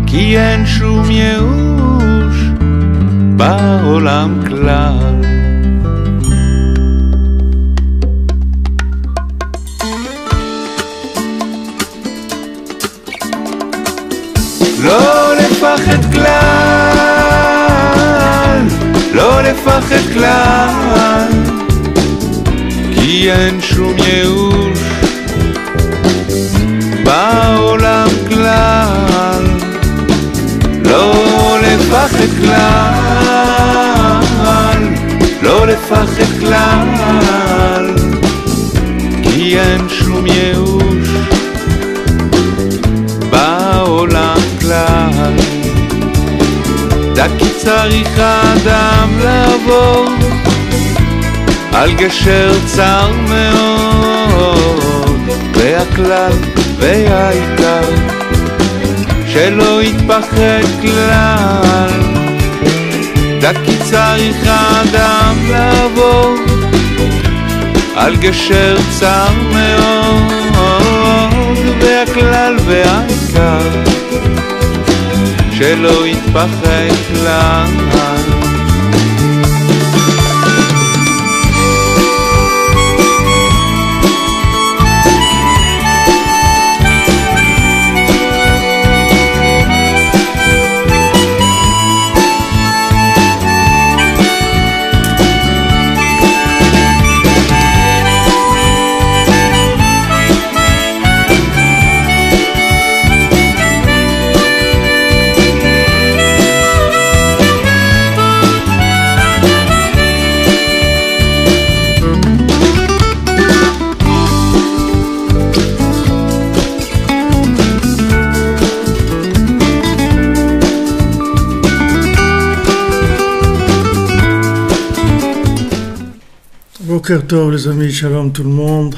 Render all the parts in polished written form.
כי אין שום ייאוש בעולם כלל. לא לפחד כלל, לא לפחד כלל, כי אין שום ייאוש בעולם כלל. לא לפחד כלל, לא לפחד כלל, כי אין שום ייאוש בעולם כלל. דקי צריך האדם לעבור על גשר צר מאוד, והכלל והעיקר שלא יתפחד כלל. דקי צריך האדם לעבור על גשר צר מאוד, והכלל והעיקר שלא יתפחד כלל. Boker Tov les amis, shalom tout le monde.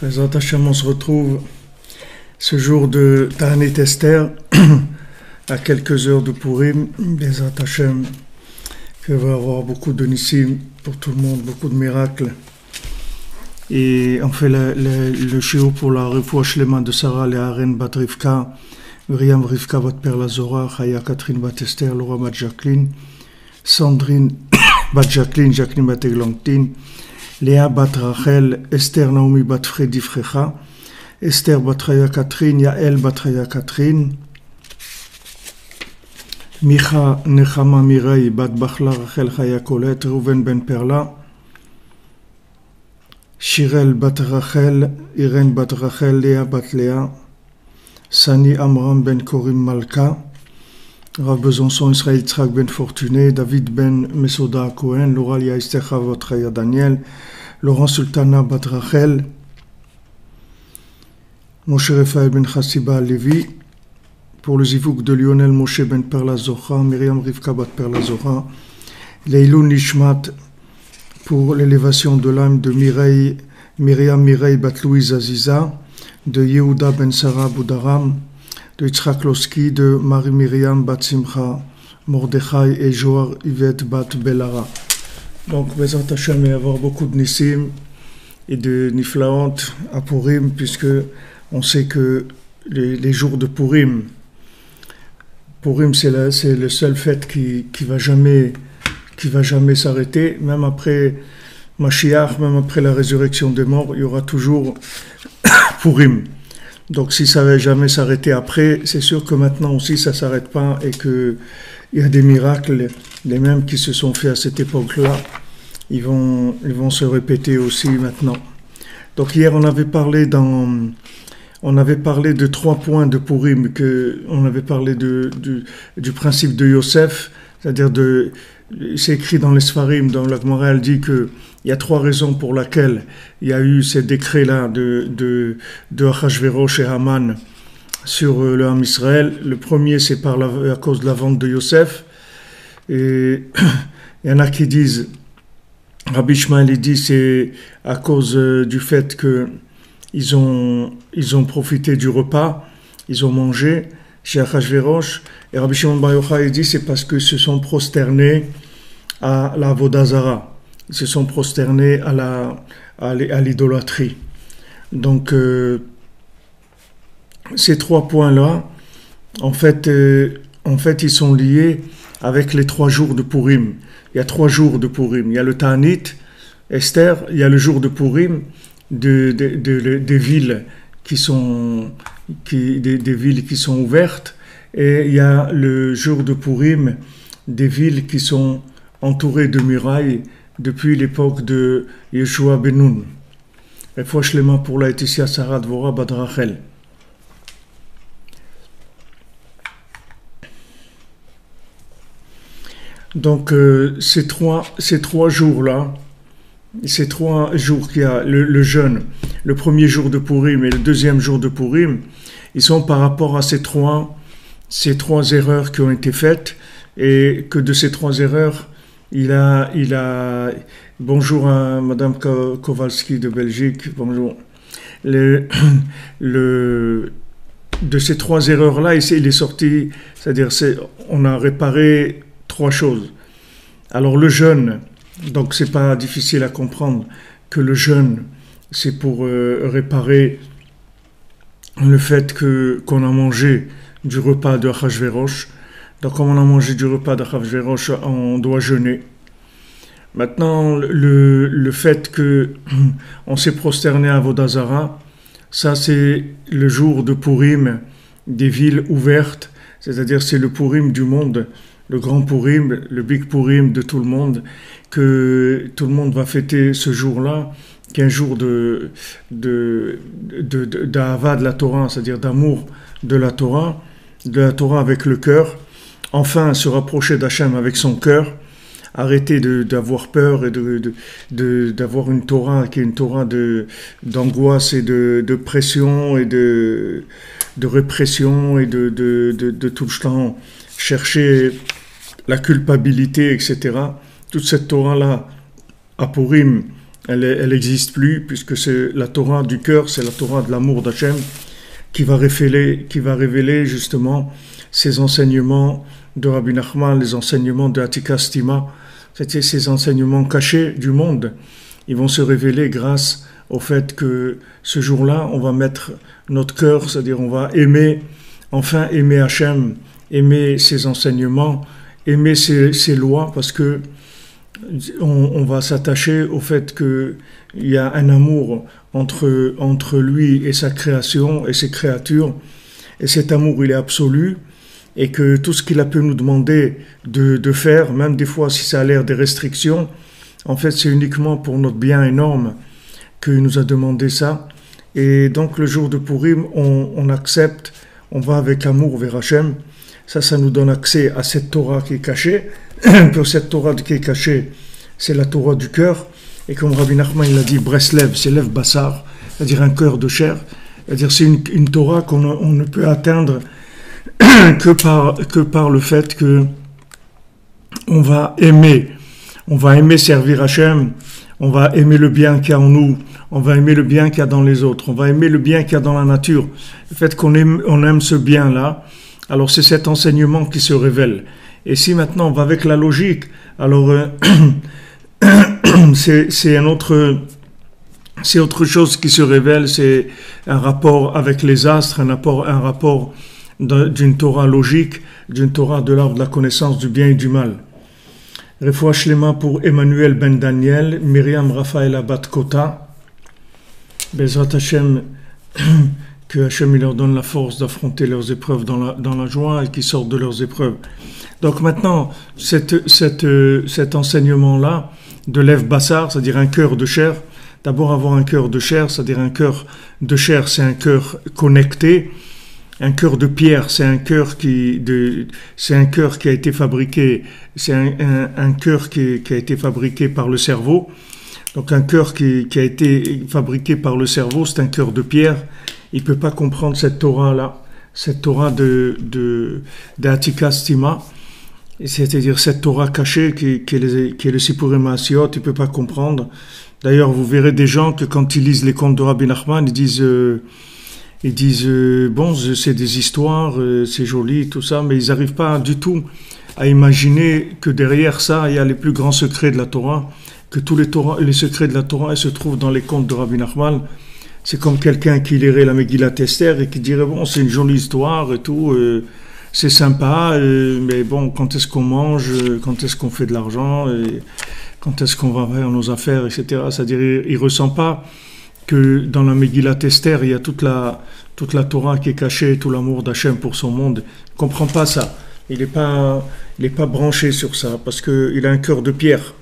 Bezrat Hashem, on se retrouve ce jour de Ta'anit Esther à quelques heures de Purim. Bezrat Hashem, que va avoir beaucoup de nissim pour tout le monde, beaucoup de miracles. Et on fait le shiur pour la refoua shlema de Sarah Léaren bat Rivka, Miriam Rivka bat Perla Zora, Chaya Catherine bat Esther, Laura bat Jacqueline, Sandrine bat Jacqueline, Jacqueline bat Eglantine, Léa bat Rachel, Esther Naomi bat Freddy Frecha, Esther bat Chaya Catherine, Yael bat Chaya Catherine, Micha Nechama Mireille bat Bachla Rachel Chaya Colette, Reuven ben Perla, Shirel bat Rachel, Irène bat Rachel, Léa bat Léa, Sani Amram ben Korim Malka, Rav Besançon Israël Yitzhak ben Fortuné, David ben Mesoda Cohen, Laura Lia Esther Chavot Chaya Daniel, Laurent Sultana bat Rachel, Moshe Refael ben Chassiba Levi, pour le zivouk de Lionel Moshe ben Perla Zohra, Myriam Rivka bat Perla Zohra, Leilou Nishmat, pour l'élévation de l'âme de Myriam Mireille bat Louise Aziza, de Yehuda ben Sarah Boudaram, de Yitzhak Loski, de Marie Myriam bat Simcha Mordechai et Joar Yvette bat Belara. Donc, Bezrat Hashem, il va y avoir beaucoup de nissim et de niflaot à Purim, puisque on sait que les jours de Purim, c'est le seul fête qui va jamais s'arrêter, même après Mashiach, même après la résurrection des morts, il y aura toujours Purim. Donc si ça ne va jamais s'arrêter après, c'est sûr que maintenant aussi ça ne s'arrête pas et qu'il y a des miracles, les mêmes qui se sont faits à cette époque-là, ils vont se répéter aussi maintenant. Donc hier on avait parlé de 3 points de Purim, on avait parlé du principe de Yosef, c'est-à-dire c'est écrit dans les Sfarim, dans la Gemara, elle dit que il y a 3 raisons pour lesquelles il y a eu ces décrets-là de Achashverosh et Haman sur le Ham Israël. Le premier, c'est à cause de la vente de Yosef. Et il y en a qui disent, Rabbi Ishmael il dit, c'est à cause du fait qu'ils ont profité du repas, ils ont mangé chez Achashverosh. Et Rabbi Shimon Bar Yochai dit, c'est parce qu'ils se sont prosternés à la Avodah Zara. Ils se sont prosternés à l'idolâtrie. Donc, ces 3 points-là en fait, ils sont liés avec les 3 jours de Purim. Il y a 3 jours de Purim. Il y a le Ta'anit, Esther, il y a le jour de Purim des villes des villes qui sont ouvertes, et il y a le jour de Purim des villes qui sont entourées de murailles depuis l'époque de Yeshua ben Nun. Et fois Shlema pour la Laetitia Sarah Dvorah Bad Rachel. Donc ces trois jours-là, ces 3 jours qu'il y a, le jeûne, le premier jour de Purim et le deuxième jour de Purim, ils sont par rapport à ces trois erreurs qui ont été faites, et que de ces 3 erreurs, il a bonjour à Madame Kowalski de Belgique, bonjour. De ces 3 erreurs-là, il est sorti, c'est-à-dire on a réparé 3 choses. Alors le jeûne, donc c'est pas difficile à comprendre que le jeûne, c'est pour réparer le fait qu'on a mangé du repas de Achashverosh. Donc comme on a mangé du repas de Achashverosh, on doit jeûner. Maintenant, le fait qu'on s'est prosterné à Avodah Zarah, ça c'est le jour de Purim des villes ouvertes, c'est-à-dire c'est le Purim du monde, le grand Purim, le Big Purim de tout le monde, que tout le monde va fêter ce jour-là, qui est un jour d'Ahava de la Torah, c'est-à-dire d'amour de la Torah avec le cœur, enfin se rapprocher d'Hachem avec son cœur, arrêter d'avoir peur et d'avoir une Torah qui est une Torah d'angoisse et de pression et de répression et de tout le temps chercher la culpabilité, etc. Toute cette Torah-là, à Purim, elle n'existe plus, puisque c'est la Torah du cœur, c'est la Torah de l'amour d'Hachem qui va révéler justement ces enseignements de Rabbi Nachman, les enseignements de Atika Stima, c'est ces enseignements cachés du monde. Ils vont se révéler grâce au fait que ce jour-là, on va mettre notre cœur, c'est-à-dire on va enfin aimer Hachem, aimer ses enseignements, aimer ses lois, parce que on va s'attacher au fait qu'il y a un amour entre lui et sa création et ses créatures, et cet amour il est absolu, et que tout ce qu'il a pu nous demander de faire, même des fois si ça a l'air des restrictions, en fait c'est uniquement pour notre bien énorme qu'il nous a demandé ça. Et donc le jour de Purim, on accepte, on va avec amour vers Hachem. Ça nous donne accès à cette Torah qui est cachée. Que cette Torah qui est cachée, c'est la Torah du cœur. Et comme Rabbi Nachman il a dit, Breslev, c'est Lev Bassar, c'est-à-dire un cœur de chair. C'est-à-dire c'est une Torah qu'on ne peut atteindre que par le fait que on va aimer servir Hachem, on va aimer le bien qu'il y a en nous, on va aimer le bien qu'il y a dans les autres, on va aimer le bien qu'il y a dans la nature. Le fait qu'on aime ce bien-là, alors c'est cet enseignement qui se révèle. Et si maintenant on va avec la logique, alors c'est autre chose qui se révèle, c'est un rapport avec les astres, un rapport d'une Torah logique, d'une Torah de l'art de la connaissance du bien et du mal. Refoua Shlema pour Emmanuel ben Daniel, Myriam Raphaël Bat Kota, Bezrat Hashem, que Hachem leur donne la force d'affronter leurs épreuves dans la joie et qu'ils sortent de leurs épreuves. Donc maintenant, cet enseignement-là de Lev Bassar, c'est-à-dire un cœur de chair, d'abord avoir un cœur de chair, c'est-à-dire un cœur de chair, c'est un cœur connecté. Un cœur de pierre, c'est un cœur qui a été fabriqué, c'est un cœur qui a été fabriqué par le cerveau. Donc un cœur qui a été fabriqué par le cerveau, c'est un cœur de pierre. Il peut pas comprendre cette Torah-là, cette Torah de Atika Stima, c'est-à-dire cette Torah cachée qui est le Sipurim Asiot, il peut pas comprendre. D'ailleurs, vous verrez des gens que quand ils lisent les contes de Rabbi Nachman, ils disent bon, c'est des histoires, c'est joli, tout ça, mais ils n'arrivent pas du tout à imaginer que derrière ça, il y a les plus grands secrets de la Torah, que tous les secrets de la Torah se trouvent dans les contes de Rabbi Nachman. C'est comme quelqu'un qui lirait la Megillat Esther et qui dirait bon, c'est une jolie histoire et tout, c'est sympa, mais bon, quand est-ce qu'on mange, quand est-ce qu'on fait de l'argent, et quand est-ce qu'on va faire nos affaires, etc. C'est-à-dire, il ne ressent pas que dans la Megillat Esther, il y a toute la Torah qui est cachée, tout l'amour d'Hachem pour son monde. Il ne comprend pas ça. Il n'est pas branché sur ça, parce qu'il a un cœur de pierre.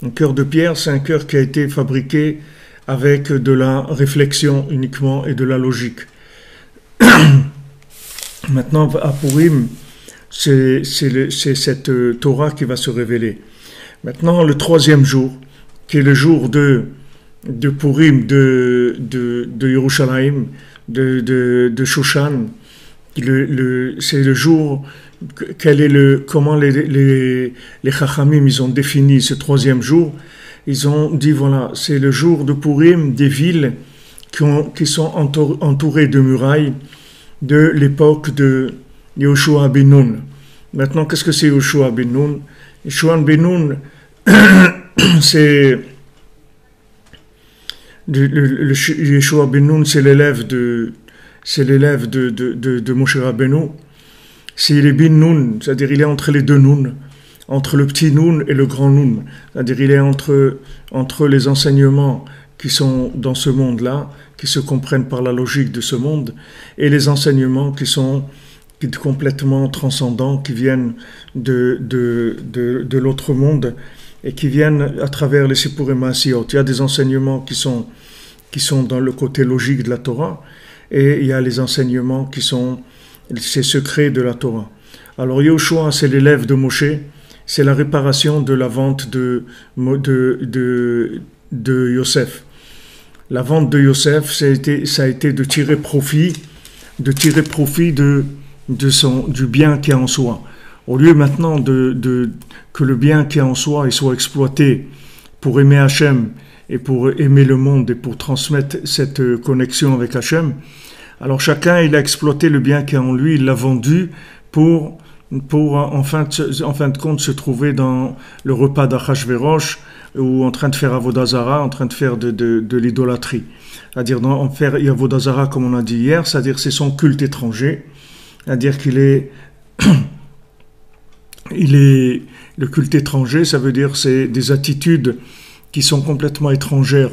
Un cœur de pierre, c'est un cœur qui a été fabriqué avec de la réflexion uniquement et de la logique. Maintenant, à Purim, c'est cette Torah qui va se révéler. Maintenant, le troisième jour, qui est le jour de Purim, de Yerushalayim, de Shushan, c'est le jour, comment les Chachamim, ils ont défini ce troisième jour. Ils ont dit, voilà, c'est le jour de Purim des villes qui sont entourées de murailles de l'époque de Yoshua ben Nun. Maintenant, qu'est-ce que c'est Yoshua ben Nun? Yoshua ben Nun, c'est Yoshua ben Nun, c'est l'élève de Moshe Rabbeinu. C'est le ben Nun, c'est-à-dire il est entre les deux Nun, entre le petit Nun et le grand Nun. C'est-à-dire il est entre les enseignements qui sont dans ce monde-là, qui se comprennent par la logique de ce monde, et les enseignements qui sont complètement transcendants, qui viennent de l'autre monde, et qui viennent à travers les Sipurim Maasiyot. Il y a des enseignements qui sont dans le côté logique de la Torah, et il y a les enseignements qui sont ces secrets de la Torah. Alors Yehoshua, c'est l'élève de Moshe, c'est la réparation de la vente de Yosef. La vente de Yosef, ça a été de tirer profit du bien qui est en soi. Au lieu maintenant que le bien qui est en soi il soit exploité pour aimer Hachem et pour aimer le monde et pour transmettre cette connexion avec Hachem, alors chacun il a exploité le bien qui est en lui, il l'a vendu pour en fin de compte se trouver dans le repas d'Achashverosh ou en train de faire Avodah Zara, en train de faire de l'idolâtrie. C'est-à-dire en faire Avodah Zara comme on a dit hier, c'est-à-dire c'est son culte étranger, c'est-à-dire le culte étranger, ça veut dire c'est des attitudes qui sont complètement étrangères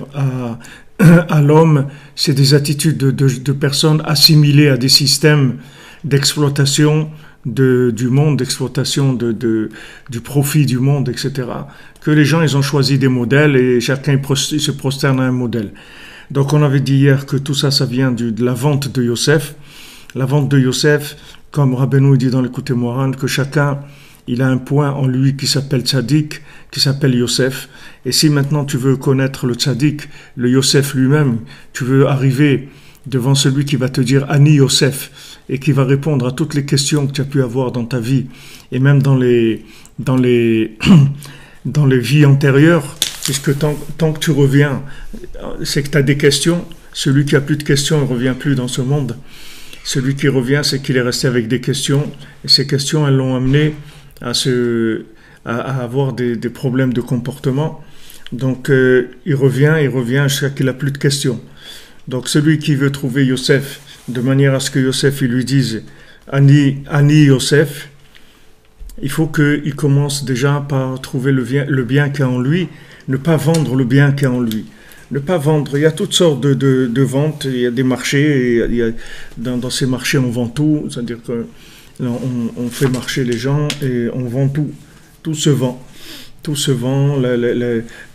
à l'homme, c'est des attitudes de personnes assimilées à des systèmes d'exploitation du monde, d'exploitation du profit du monde, etc. Que les gens, ils ont choisi des modèles et chacun se prosterne à un modèle. Donc on avait dit hier que tout ça, ça vient de la vente de Yosef. La vente de Yosef, comme Rabbeinu dit dans l'Écoute Moharan, que chacun, il a un point en lui qui s'appelle Tzadik, qui s'appelle Yosef. Et si maintenant tu veux connaître le Tzadik, le Yosef lui-même, tu veux arriver devant celui qui va te dire Ani Yosef et qui va répondre à toutes les questions que tu as pu avoir dans ta vie et même dans les vies antérieures, puisque tant que tu reviens, c'est que tu as des questions. Celui qui a plus de questions ne revient plus dans ce monde. Celui qui revient, c'est qu'il est resté avec des questions et ces questions, elles l'ont amené à avoir des problèmes de comportement. Donc il revient jusqu'à qu'il n'a plus de questions. Donc celui qui veut trouver Yosef, de manière à ce que Yosef il lui dise Ani Yosef, il faut qu'il commence déjà par trouver le bien qu'il y a en lui, ne pas vendre le bien qu'il y a en lui. Ne pas vendre, il y a toutes sortes de ventes, il y a des marchés, et dans ces marchés on vend tout, c'est-à-dire qu'on fait marcher les gens et on vend tout, tout se vend. Tout se vend,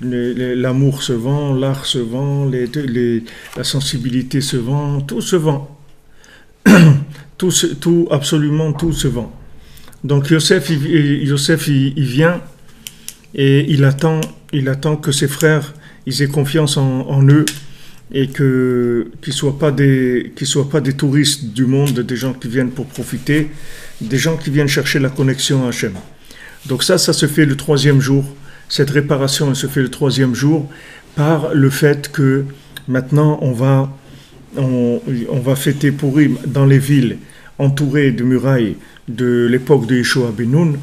l'amour se vend, l'art se vend, la sensibilité se vend, tout se vend. Absolument tout se vend. Donc Yosef, il vient et il attend que ses frères ils aient confiance en eux et qu'ils soient pas des touristes du monde, des gens qui viennent pour profiter, des gens qui viennent chercher la connexion à Hachem. Donc ça se fait le troisième jour. Cette réparation, elle se fait le troisième jour par le fait que maintenant on va fêter Purim dans les villes entourées de murailles de l'époque de Yehoshua ben Nun.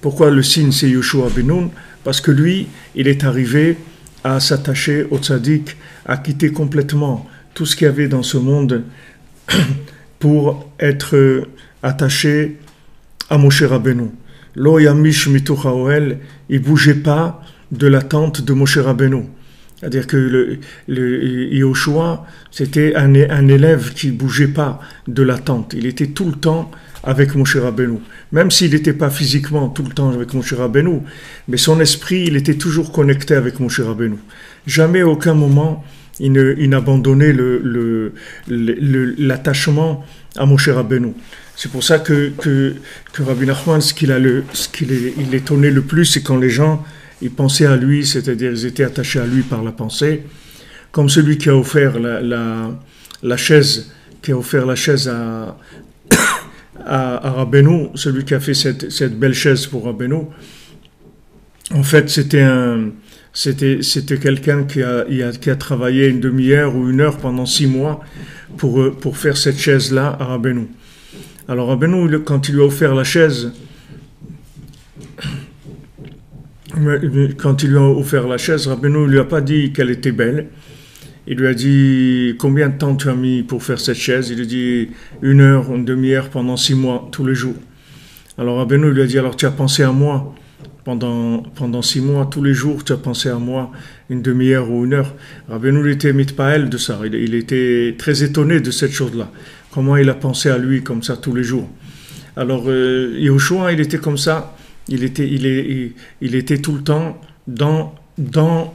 Pourquoi le signe c'est Yehoshua ben Nun? Parce que lui, il est arrivé à s'attacher au tzaddik, à quitter complètement tout ce qu'il y avait dans ce monde pour être attaché à Moshe Rabbeinu. Lo yamish mituch haohel, il bougeait pas de la tente de Moshe Rabbeinu. C'est-à-dire que le Yehoshua, c'était un élève qui bougeait pas de la tente. Il était tout le temps avec Moshe Rabbeinu. Même s'il n'était pas physiquement tout le temps avec Moshe Rabbeinu, mais son esprit, il était toujours connecté avec Moshe Rabbeinu. Jamais, à aucun moment, il n'abandonnait l'attachement à Moshe Rabbeinu. C'est pour ça que Rabbi Nachman, il étonnait le plus, c'est quand les gens ils pensaient à lui, c'est-à-dire ils étaient attachés à lui par la pensée, comme celui qui a offert la chaise, à Rabbeinu, celui qui a fait cette belle chaise pour Rabbeinu. En fait, c'était quelqu'un qui a travaillé une demi-heure ou une heure pendant 6 mois pour faire cette chaise-là à Rabbeinu. Alors Rabbeinu, quand il lui a offert la chaise, Rabbeinu ne lui a pas dit qu'elle était belle. Il lui a dit combien de temps tu as mis pour faire cette chaise. Il lui a dit 1 heure, une demi-heure pendant 6 mois, tous les jours. Alors Rabbeinu lui a dit alors tu as pensé à moi pendant 6 mois, tous les jours tu as pensé à moi 1 demi-heure ou 1 heure. Rabbeinu était mitpael de ça. Il était très étonné de cette chose-là. Comment il a pensé à lui comme ça tous les jours. Alors Yehoshua, il était comme ça. Il était tout le temps dans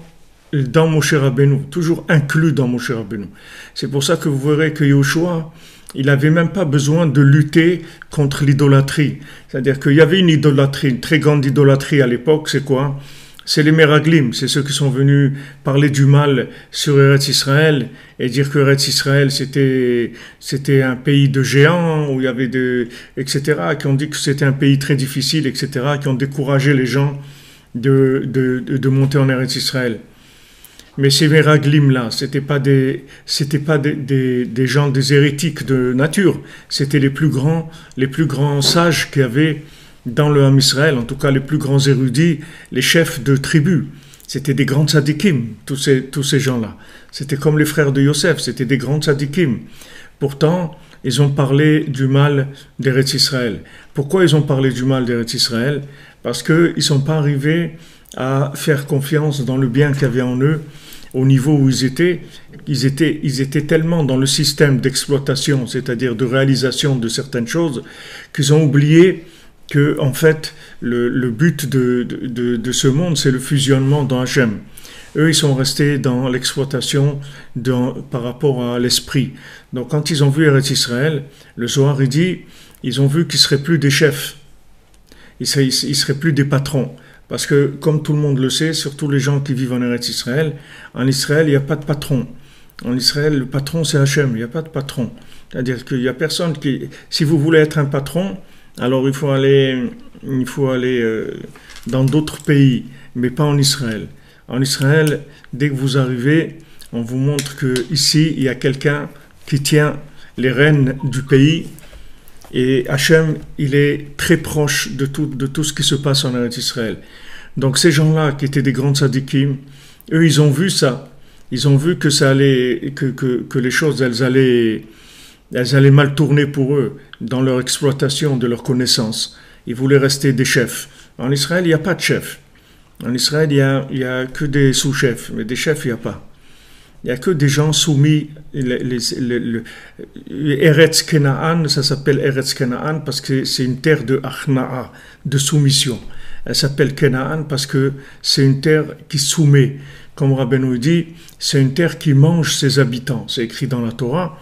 Moshe Rabbeinu, toujours inclus dans Moshe Rabbeinu. C'est pour ça que vous verrez que Yehoshua, il n'avait même pas besoin de lutter contre l'idolâtrie. C'est-à-dire qu'il y avait une idolâtrie, une très grande idolâtrie à l'époque, c'est quoi ? C'est les Meraglim, c'est ceux qui sont venus parler du mal sur Eretz Israël et dire que Eretz Israël c'était un pays de géants où il y avait etc. qui ont dit que c'était un pays très difficile, etc. qui ont découragé les gens de monter en Eretz Israël. Mais ces Meraglim là, c'était pas des gens, des hérétiques de nature, c'était les plus grands sages qu'il y avait dans le Ham Israël, en tout cas les plus grands érudits, les chefs de tribus. C'était des grands tzadikim, tous ces gens-là. C'était comme les frères de Yosef, c'était des grands tzadikim. Pourtant, ils ont parlé du mal d'Eretz Israël. Pourquoi ils ont parlé du mal d'Eretz Israël ? Parce qu'ils ne sont pas arrivés à faire confiance dans le bien qu'il y avait en eux, au niveau où ils étaient. Ils étaient tellement dans le système d'exploitation, c'est-à-dire de réalisation de certaines choses, qu'ils ont oublié que, en fait, le but de ce monde, c'est le fusionnement dans Hachem. Eux, ils sont restés dans l'exploitation par rapport à l'esprit. Donc, quand ils ont vu Eretz Israël, le Zohar, il dit, ils ont vu qu'ils ne seraient plus des chefs. Ils seraient plus des patrons. Parce que, comme tout le monde le sait, surtout les gens qui vivent en Eretz Israël, il n'y a pas de patron. En Israël, le patron, c'est Hachem, il n'y a pas de patron. C'est-à-dire qu'il n'y a personne qui... Si vous voulez être un patron, alors il faut aller dans d'autres pays, mais pas en Israël. En Israël, dès que vous arrivez, on vous montre qu'ici, il y a quelqu'un qui tient les rênes du pays, et Hachem, il est très proche de tout ce qui se passe en Eretz Israël. Donc ces gens-là, qui étaient des grands tzadikim, eux, ils ont vu ça. Ils ont vu que ça allait, que les choses, elles allaient mal tourner pour eux dans leur exploitation de leurs connaissances. Ils voulaient rester des chefs. En Israël, il n'y a pas de chef. En Israël, il y a que des sous-chefs, mais des chefs, il n'y a pas. Il n'y a que des gens soumis. Eretz Kenaan, ça s'appelle Eretz Kenaan parce que c'est une terre de Achna'a, de soumission. Elle s'appelle Kenaan parce que c'est une terre qui soumet. Comme Rabbeinu dit, c'est une terre qui mange ses habitants. C'est écrit dans la Torah.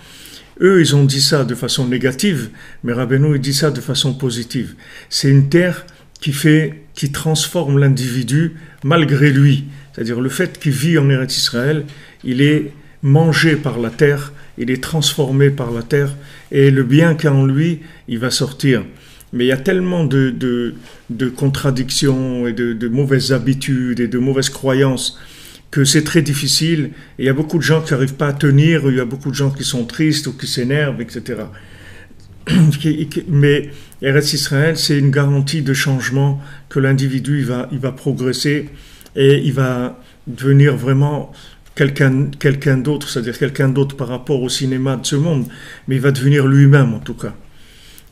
Eux, ils ont dit ça de façon négative, mais Rabbeinu dit ça de façon positive. C'est une terre qui transforme l'individu malgré lui. C'est-à-dire le fait qu'il vit en Eretz Israël, il est mangé par la terre, il est transformé par la terre, et le bien qu'il y a en lui, il va sortir. Mais il y a tellement de contradictions et de mauvaises habitudes et de mauvaises croyances que c'est très difficile. Et il y a beaucoup de gens qui n'arrivent pas à tenir, il y a beaucoup de gens qui sont tristes ou qui s'énervent, etc. Mais Eretz Israël, c'est une garantie de changement, que l'individu il va progresser et il va devenir vraiment quelqu'un d'autre, c'est-à-dire quelqu'un d'autre par rapport au cinéma de ce monde, mais il va devenir lui-même en tout cas.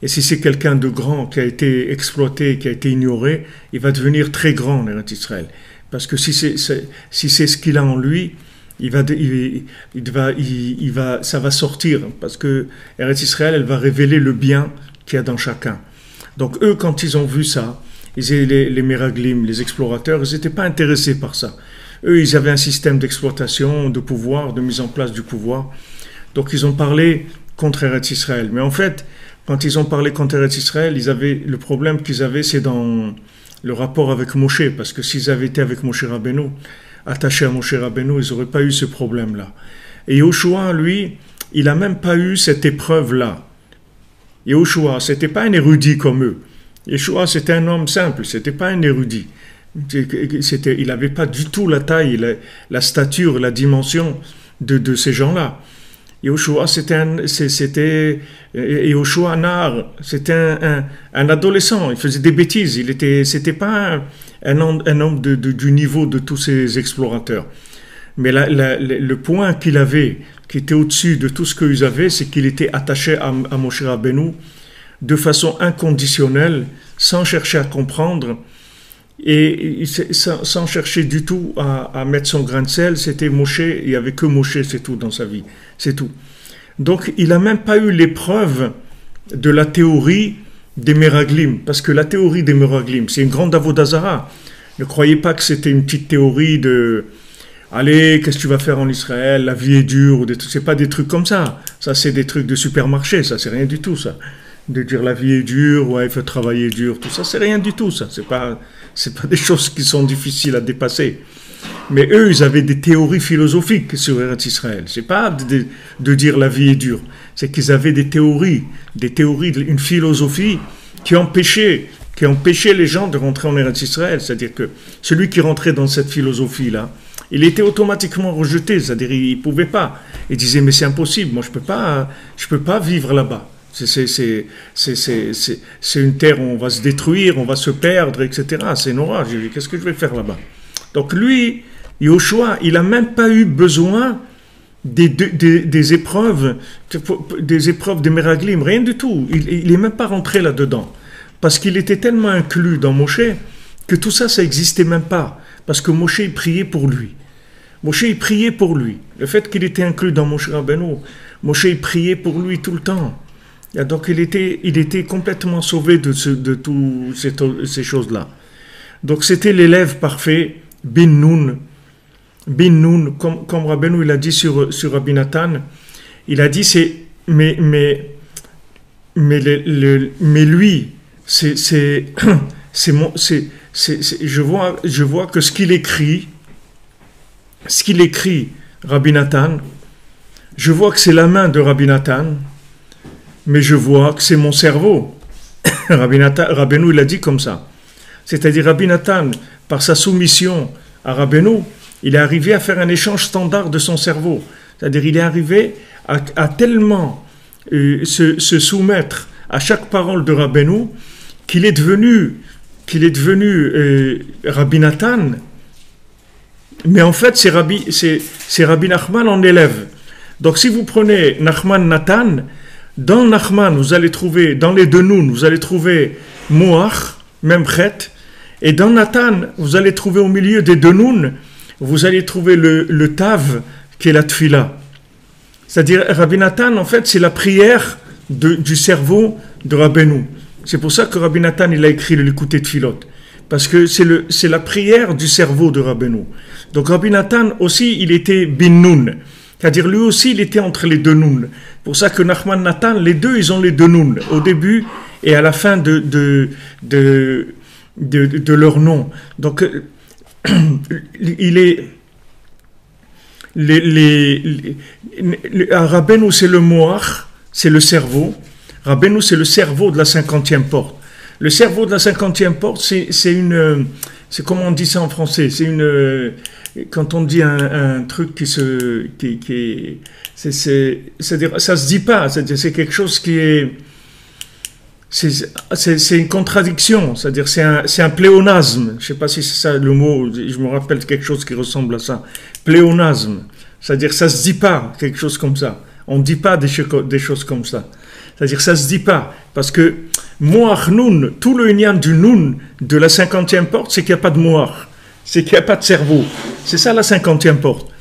Et si c'est quelqu'un de grand qui a été exploité, qui a été ignoré, il va devenir très grand en Eretz Israël. Parce que si c'est ce qu'il a en lui, ça va sortir. Parce que Eretz Israël, elle va révéler le bien qu'il y a dans chacun. Donc eux, quand ils ont vu ça, les Meraglim, les explorateurs, ils n'étaient pas intéressés par ça. Eux, ils avaient un système d'exploitation, de pouvoir, de mise en place du pouvoir. Donc ils ont parlé contre Eretz Israël. Mais en fait, quand ils ont parlé contre Eretz Israël, le problème qu'ils avaient, c'est dans le rapport avec Moshe, parce que s'ils avaient été avec Moshe Rabbeinu, attachés à Moshe Rabbeinu, ils n'auraient pas eu ce problème-là. Et Yoshua, lui, il n'a même pas eu cette épreuve-là. Yoshua, c'était pas un érudit comme eux. Yoshua, c'était un homme simple, c'était pas un érudit. Il n'avait pas du tout la taille, la stature, la dimension de ces gens-là. Yoshua, Yoshua Nar, c'était un adolescent, il faisait des bêtises, c'était pas un homme du niveau de tous ces explorateurs. Mais le point qu'il avait, qui était au-dessus de tout ce qu'ils avaient, c'est qu'il était attaché à Moshe Rabbeinu de façon inconditionnelle, sans chercher à comprendre, et sans chercher du tout à mettre son grain de sel. C'était Moshe, il n'y avait que Moshe, c'est tout dans sa vie, c'est tout. Donc il n'a même pas eu l'épreuve de la théorie des Meraglim, parce que la théorie des Meraglim, c'est une grande avoda zara. Ne croyez pas que c'était une petite théorie de allez, qu'est-ce que tu vas faire en Israël, la vie est dure, c'est pas des trucs comme ça. Ça, c'est des trucs de supermarché, ça, c'est rien du tout, ça. De dire la vie est dure, ouais, il faut travailler dur, tout ça, c'est rien du tout, ça. C'est pas des choses qui sont difficiles à dépasser. Mais eux, ils avaient des théories philosophiques sur Eretz Israël. C'est pas de dire la vie est dure, c'est qu'ils avaient des théories, une philosophie qui empêchait les gens de rentrer en Eretz Israël. C'est-à-dire que celui qui rentrait dans cette philosophie-là, il était automatiquement rejeté, c'est-à-dire il pouvait pas. Il disait mais c'est impossible, moi je peux pas vivre là-bas. C'est une terre où on va se détruire, on va se perdre, etc. C'est un orage. Qu'est-ce que je vais faire là-bas? Donc lui, Yoshua, il n'a même pas eu besoin des épreuves des Meraglim, rien du tout. Il n'est même pas rentré là-dedans. Parce qu'il était tellement inclus dans Moshe que tout ça, ça n'existait même pas. Parce que Moshe, il priait pour lui. Moshe, il priait pour lui. Le fait qu'il était inclus dans Moshe Rabbeinu, Moshe, il priait pour lui tout le temps. Et donc il était complètement sauvé de toutes ces choses-là. Donc c'était l'élève parfait, Bin Nun, comme Rabbeinu il a dit sur Rabbi Nathan, il a dit mais lui je vois que ce qu'il écrit Rabbi Nathan, je vois que c'est la main de Rabbi Nathan, mais je vois que c'est mon cerveau. Rabbeinu il a dit comme ça. C'est-à-dire Rabbi Nathan, par sa soumission à Rabbeinu, il est arrivé à faire un échange standard de son cerveau. C'est-à-dire il est arrivé à tellement se soumettre à chaque parole de Rabbeinu qu'il est devenu Rabbi Nathan. Mais en fait, c'est Rabbi Nachman en élève. Donc si vous prenez Nachman Nathan, dans Nachman, vous allez trouver, dans les deux Nun, vous allez trouver Moach, même Chet, et dans Nathan, vous allez trouver au milieu des deux Nun, vous allez trouver le Tav, qui est la Tfila. C'est-à-dire, Rabbi Nathan, en fait, c'est la prière du cerveau de Rabbeinu. C'est pour ça que Rabbi Nathan, il a écrit le Likutei Tfilot. Parce que c'est la prière du cerveau de Rabbeinu. Donc Rabbi Nathan aussi, il était Bin Nun. C'est-à-dire, lui aussi, il était entre les deux Nun. Pour ça que Nachman Nathan, les deux, ils ont les deux Nun, au début et à la fin de leur nom. Donc, il est... Rabbeinu, c'est le Moach, c'est le cerveau. Rabbeinu, c'est le cerveau de la 50e porte. Le cerveau de la 50e porte, c'est comment on dit ça en français? C'est quand on dit un truc c'est-à-dire, ça se dit pas, c'est quelque chose qui est, c'est une contradiction, c'est-à-dire c'est un pléonasme. Je sais pas si c'est ça le mot, je me rappelle quelque chose qui ressemble à ça. Pléonasme, c'est-à-dire ça se dit pas quelque chose comme ça. On dit pas des choses comme ça. C'est-à-dire ça se dit pas. Parce que Moach Nun, tout le Inyan du Nun de la 50e porte, c'est qu'il n'y a pas de Moach. C'est qu'il n'y a pas de cerveau. C'est ça la 50e porte.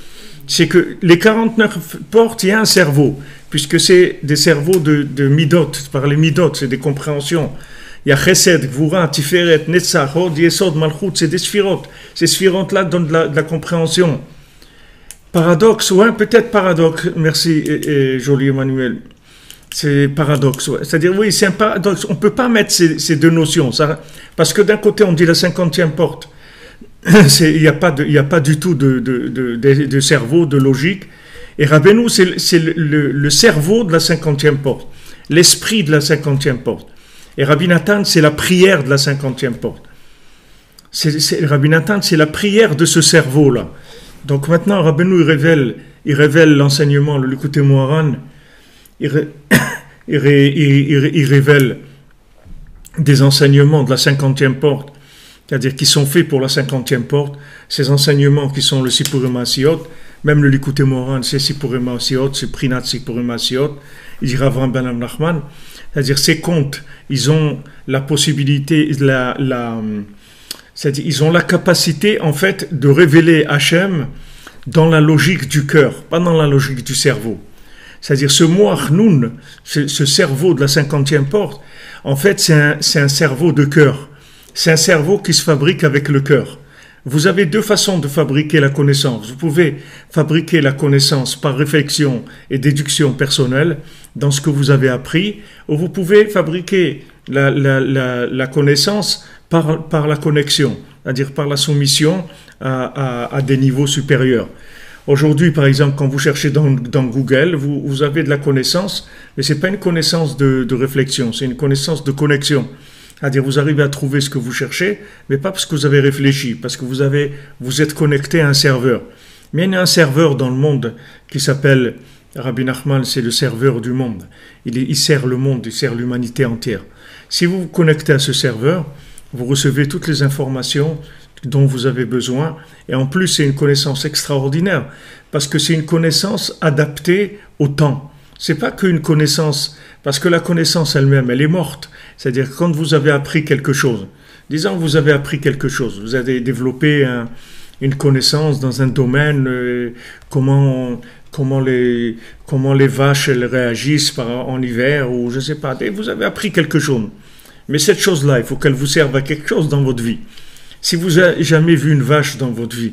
C'est que les 49 portes, il y a un cerveau. Puisque c'est des cerveaux de Midot, par les Midot, c'est des compréhensions. Il y a Chesed, Gvura, Tiferet, Netzach, Hod, Yesod, Malchut, c'est des Sphirot. Ces Sphirot-là donnent de la compréhension. Paradoxe, ouais, peut-être paradoxe. Merci, joli Emmanuel. C'est paradoxe, ouais. C'est-à-dire, oui, c'est un paradoxe. On ne peut pas mettre ces deux notions. Ça, parce que d'un côté, on dit la 50e porte. Il n'y a pas du tout de cerveau, de logique. Et Rabbeinu, c'est le cerveau de la 50e porte. L'esprit de la 50e porte. Et Rabbi Nathan, c'est la prière de la 50e porte. Rabbi Nathan, c'est la prière de ce cerveau-là. Donc maintenant, Rabbeinu, il révèle l'enseignement, le Likutei Moharan, il révèle des enseignements de la 50e porte, c'est-à-dire qui sont faits pour la 50e porte, ces enseignements qui sont le Sipurim Asiyot, même le Likutei Moharan, c'est Sipurim Asiyot, c'est Prinat Sipurim Asiyot, il dit Rav Ben Nachman, c'est-à-dire ces contes, ils ont la possibilité, c'est-à-dire ils ont la capacité en fait de révéler Hachem dans la logique du cœur, pas dans la logique du cerveau. C'est-à-dire ce Moach Nun, ce cerveau de la 50e porte, en fait c'est un cerveau de cœur. C'est un cerveau qui se fabrique avec le cœur. Vous avez deux façons de fabriquer la connaissance. Vous pouvez fabriquer la connaissance par réflexion et déduction personnelle dans ce que vous avez appris, ou vous pouvez fabriquer la connaissance par la connexion, c'est-à-dire par la soumission à des niveaux supérieurs. Aujourd'hui, par exemple, quand vous cherchez dans Google, vous avez de la connaissance, mais ce n'est pas une connaissance de réflexion, c'est une connaissance de connexion. C'est-à-dire vous arrivez à trouver ce que vous cherchez, mais pas parce que vous avez réfléchi, parce que vous êtes connecté à un serveur. Mais il y a un serveur dans le monde qui s'appelle, Rabbi Nachman, c'est le serveur du monde. Il sert le monde, il sert l'humanité entière. Si vous vous connectez à ce serveur, vous recevez toutes les informations dont vous avez besoin, et en plus c'est une connaissance extraordinaire, parce que c'est une connaissance adaptée au temps. C'est pas qu'une connaissance, parce que la connaissance elle-même, elle est morte. C'est-à-dire quand vous avez appris quelque chose, disons que vous avez appris quelque chose, vous avez développé une connaissance dans un domaine, comment les vaches elles réagissent en hiver, ou je sais pas, vous avez appris quelque chose. Mais cette chose-là, il faut qu'elle vous serve à quelque chose dans votre vie. Si vous n'avez jamais vu une vache dans votre vie,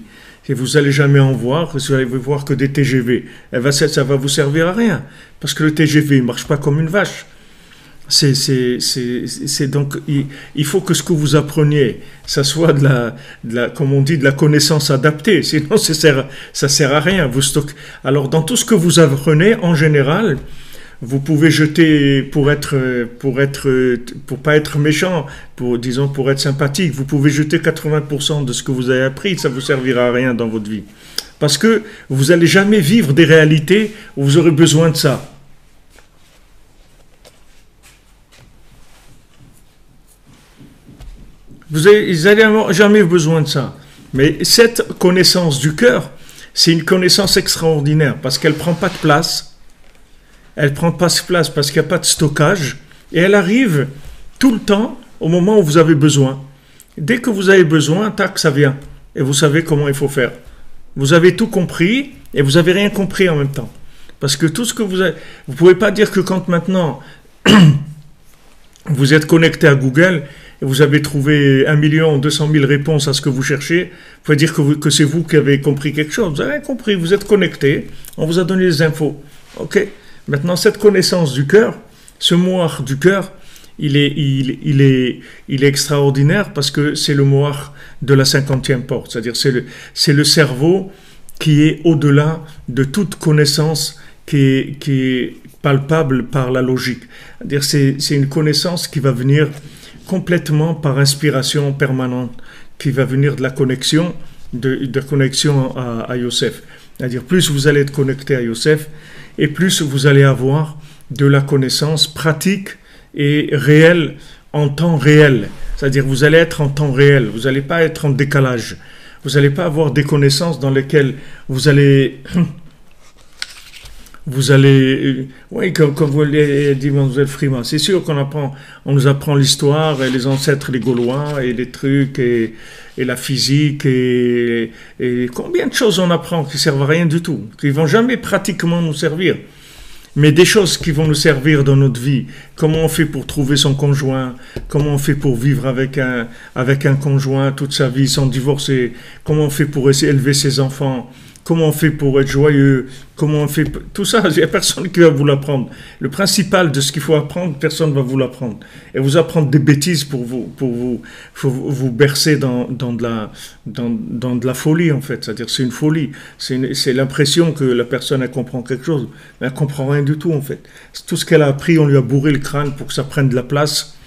et vous n'allez jamais en voir, vous allez voir que des TGV, ça va vous servir à rien, parce que le TGV ne marche pas comme une vache. Donc, il faut que ce que vous appreniez, ça soit comme on dit, de la connaissance adaptée, sinon ça sert à rien. Alors, dans tout ce que vous apprenez, en général, vous pouvez jeter pour pas être méchant, pour être sympathique, vous pouvez jeter 80% de ce que vous avez appris, ça vous servira à rien dans votre vie. Parce que vous n'allez jamais vivre des réalités où vous aurez besoin de ça. Vous n'allez jamais besoin de ça. Mais cette connaissance du cœur, c'est une connaissance extraordinaire parce qu'elle ne prend pas de place. Elle ne prend pas de place parce qu'il n'y a pas de stockage. Et elle arrive tout le temps au moment où vous avez besoin. Dès que vous avez besoin, tac, ça vient. Et vous savez comment il faut faire. Vous avez tout compris et vous n'avez rien compris en même temps. Parce que tout ce que vous avez... Vous ne pouvez pas dire que quand maintenant vous êtes connecté à Google et vous avez trouvé 1 200 000 réponses à ce que vous cherchez, vous pouvez dire que c'est vous qui avez compris quelque chose. Vous avez rien compris, vous êtes connecté, on vous a donné les infos. Ok. Maintenant, cette connaissance du cœur, ce moach du cœur, il est extraordinaire parce que c'est le moach de la 50e porte. C'est-à-dire c'est le cerveau qui est au-delà de toute connaissance qui est palpable par la logique. C'est-à-dire c'est une connaissance qui va venir complètement par inspiration permanente, qui va venir de la connexion, de connexion à Yosef. C'est-à-dire plus vous allez être connecté à Yosef, et plus vous allez avoir de la connaissance pratique et réelle en temps réel. C'est-à-dire vous allez être en temps réel, vous n'allez pas être en décalage. Vous n'allez pas avoir des connaissances dans lesquelles vous allez vous allez, oui, comme vous l'avez dit, Mademoiselle Freeman, c'est sûr on nous apprend l'histoire et les ancêtres, les Gaulois et les trucs et la physique et combien de choses on apprend qui servent à rien du tout, qui vont jamais pratiquement nous servir. Mais des choses qui vont nous servir dans notre vie. Comment on fait pour trouver son conjoint? Comment on fait pour vivre avec un conjoint toute sa vie sans divorcer? Comment on fait pour élever ses enfants? Comment on fait pour être joyeux? Comment on fait... Tout ça, il n'y a personne qui va vous l'apprendre. Le principal de ce qu'il faut apprendre, personne ne va vous l'apprendre. Et vous apprendre des bêtises pour vous bercer dans de la folie, en fait. C'est-à-dire, c'est une folie. C'est l'impression que la personne, elle comprend quelque chose. Mais elle ne comprend rien du tout, en fait. Tout ce qu'elle a appris, on lui a bourré le crâne pour que ça prenne de la place,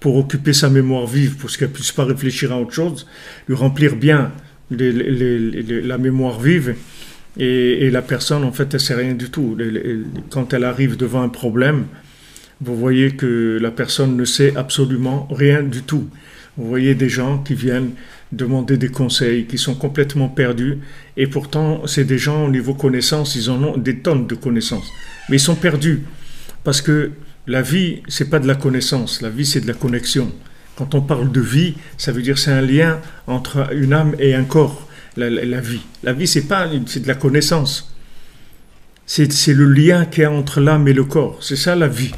pour occuper sa mémoire vive, pour qu'elle ne puisse pas réfléchir à autre chose, lui remplir bien la mémoire vive et la personne en fait elle sait rien du tout. Quand elle arrive devant un problème, vous voyez que la personne ne sait absolument rien du tout. Vous voyez des gens qui viennent demander des conseils, qui sont complètement perdus et pourtant c'est des gens au niveau connaissance, ils en ont des tonnes de connaissances, mais ils sont perdus parce que la vie c'est pas de la connaissance, la vie c'est de la connexion. Quand on parle de vie, ça veut dire c'est un lien entre une âme et un corps, la vie. La vie, c'est de la connaissance. C'est le lien qu'il y a entre l'âme et le corps. C'est ça la vie.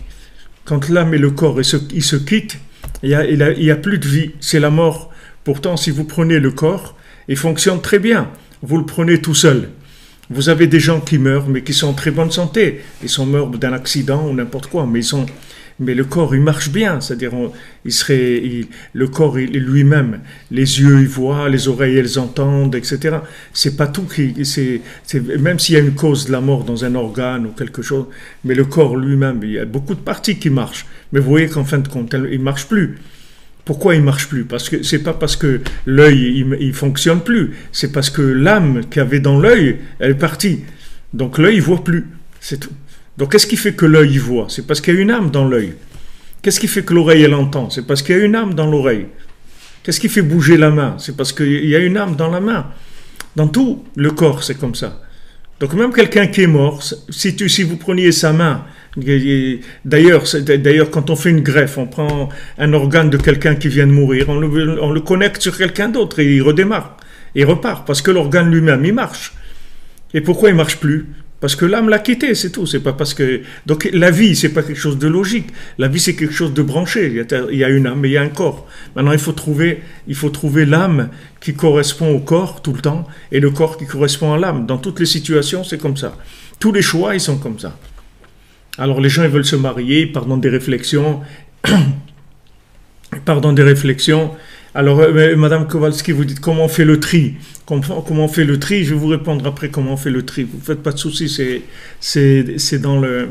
Quand l'âme et le corps ils se quittent, il y a plus de vie. C'est la mort. Pourtant, si vous prenez le corps, il fonctionne très bien. Vous le prenez tout seul. Vous avez des gens qui meurent, mais qui sont en très bonne santé. Ils sont morts d'un accident ou n'importe quoi, mais le corps, il marche bien, c'est-à-dire le corps lui-même, les yeux, ils voient, les oreilles, elles entendent, etc. C'est pas tout même s'il y a une cause de la mort dans un organe ou quelque chose, mais le corps lui-même, il y a beaucoup de parties qui marchent. Mais vous voyez qu'en fin de compte, il marche plus. Pourquoi il marche plus? Parce que c'est pas parce que l'œil il fonctionne plus, c'est parce que l'âme qu'il y avait dans l'œil, elle est partie. Donc l'œil il voit plus, c'est tout. Donc, qu'est-ce qui fait que l'œil y voit? C'est parce qu'il y a une âme dans l'œil. Qu'est-ce qui fait que l'oreille, elle entend? C'est parce qu'il y a une âme dans l'oreille. Qu'est-ce qui fait bouger la main? C'est parce qu'il y a une âme dans la main. Dans tout le corps, c'est comme ça. Donc, même quelqu'un qui est mort, si vous preniez sa main, d'ailleurs, quand on fait une greffe, on prend un organe de quelqu'un qui vient de mourir, on le connecte sur quelqu'un d'autre et il redémarre. Il repart parce que l'organe lui-même, il marche. Et pourquoi il ne marche plus? Parce que l'âme l'a quitté, c'est tout. C'est pas parce que... Donc la vie, c'est pas quelque chose de logique. La vie, c'est quelque chose de branché. Il y a une âme et il y a un corps. Maintenant, il faut trouver l'âme qui correspond au corps tout le temps et le corps qui correspond à l'âme. Dans toutes les situations, c'est comme ça. Tous les choix, ils sont comme ça. Alors les gens, ils veulent se marier, ils partent dans des réflexions. Alors, Madame Kowalski, vous dites comment on fait le tri. Comment on fait le tri? Je vais vous répondre après comment on fait le tri. Vous ne faites pas de soucis, c'est dans la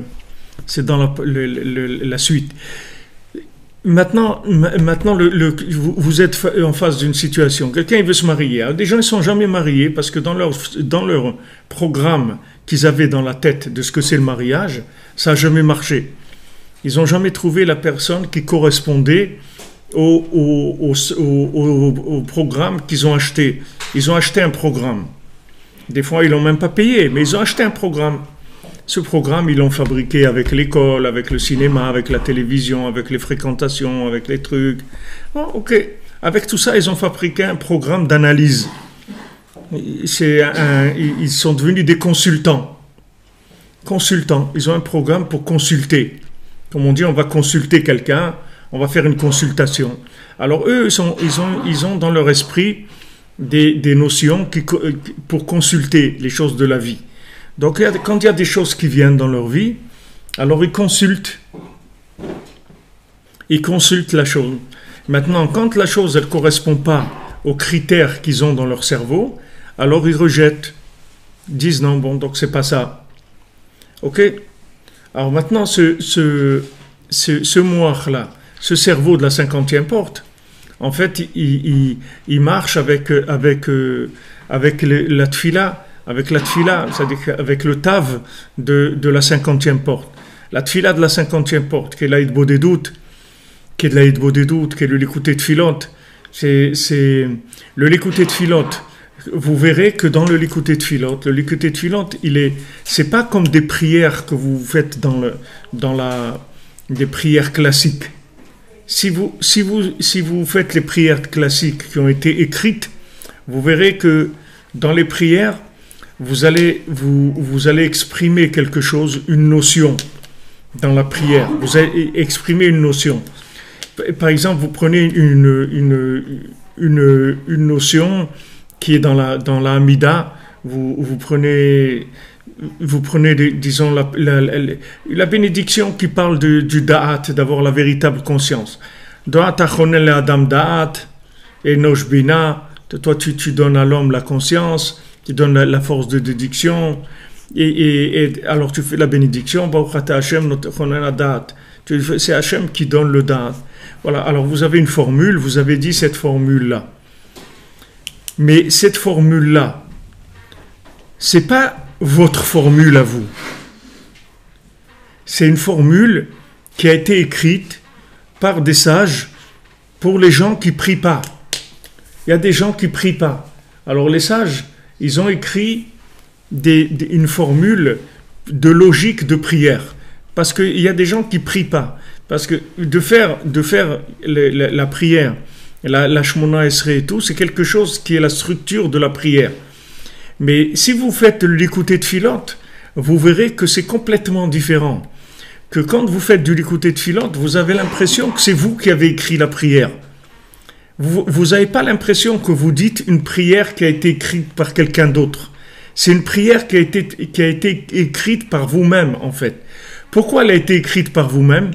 suite. Maintenant vous êtes en face d'une situation. Quelqu'un il veut se marier. Alors, des gens ne sont jamais mariés parce que dans leur programme qu'ils avaient dans la tête de ce que c'est le mariage, ça n'a jamais marché. Ils n'ont jamais trouvé la personne qui correspondait au programme qu'ils ont acheté. Ils ont acheté un programme. Des fois, ils l'ont même pas payé, mais ils ont acheté un programme. Ce programme, ils l'ont fabriqué avec l'école, avec le cinéma, avec la télévision, avec les fréquentations, avec les trucs. Bon, ok. Avec tout ça, ils ont fabriqué un programme d'analyse. Ils sont devenus des consultants. Ils ont un programme pour consulter. Comme on dit, on va consulter quelqu'un. On va faire une consultation. Alors eux, ils ont dans leur esprit des notions pour consulter les choses de la vie. Donc quand il y a des choses qui viennent dans leur vie, alors ils consultent la chose. Maintenant, quand la chose ne correspond pas aux critères qu'ils ont dans leur cerveau, alors ils rejettent, disent non, bon, donc c'est pas ça. Ok? Alors maintenant, ce moire-là, ce cerveau de la 50e porte, en fait, il marche avec la tfila, c'est-à-dire avec le tav de la 50e porte. La tfila de la 50e porte, qui est l'Aïd Bodedout, qui est le l'écouté de filote, c'est le l'écouté de filote. vous verrez que dans le Likutei Tfilot, c'est pas comme des prières que vous faites des prières classiques. Si vous faites les prières classiques qui ont été écrites, vous verrez que dans les prières, vous allez exprimer quelque chose, une notion dans la prière. Vous allez exprimer une notion. Par exemple, vous prenez une notion qui est dans la Amida, vous prenez disons la bénédiction qui parle du Da'at, d'avoir la véritable conscience. Da'at achonel adam Da'at et nosh bina. Toi, tu donnes à l'homme la conscience, tu donnes la force de déduction, et alors tu fais la bénédiction, c'est Hachem qui donne le Da'at. Voilà, alors vous avez une formule, vous avez dit cette formule-là. Mais cette formule-là, c'est pas votre formule à vous. C'est une formule qui a été écrite par des sages pour les gens qui prient pas. Il y a des gens qui prient pas. Alors les sages, ils ont écrit une formule de logique de prière. Parce qu'il y a des gens qui prient pas. Parce que de faire la prière, la Shemona Esrei et tout, c'est quelque chose qui est la structure de la prière. Mais si vous faites le Likutei Tfilot, vous verrez que c'est complètement différent. Que quand vous faites du Likutei Tfilot, vous avez l'impression que c'est vous qui avez écrit la prière. Vous n'avez pas l'impression que vous dites une prière qui a été écrite par quelqu'un d'autre. C'est une prière qui a été écrite par vous-même, en fait. Pourquoi elle a été écrite par vous-même?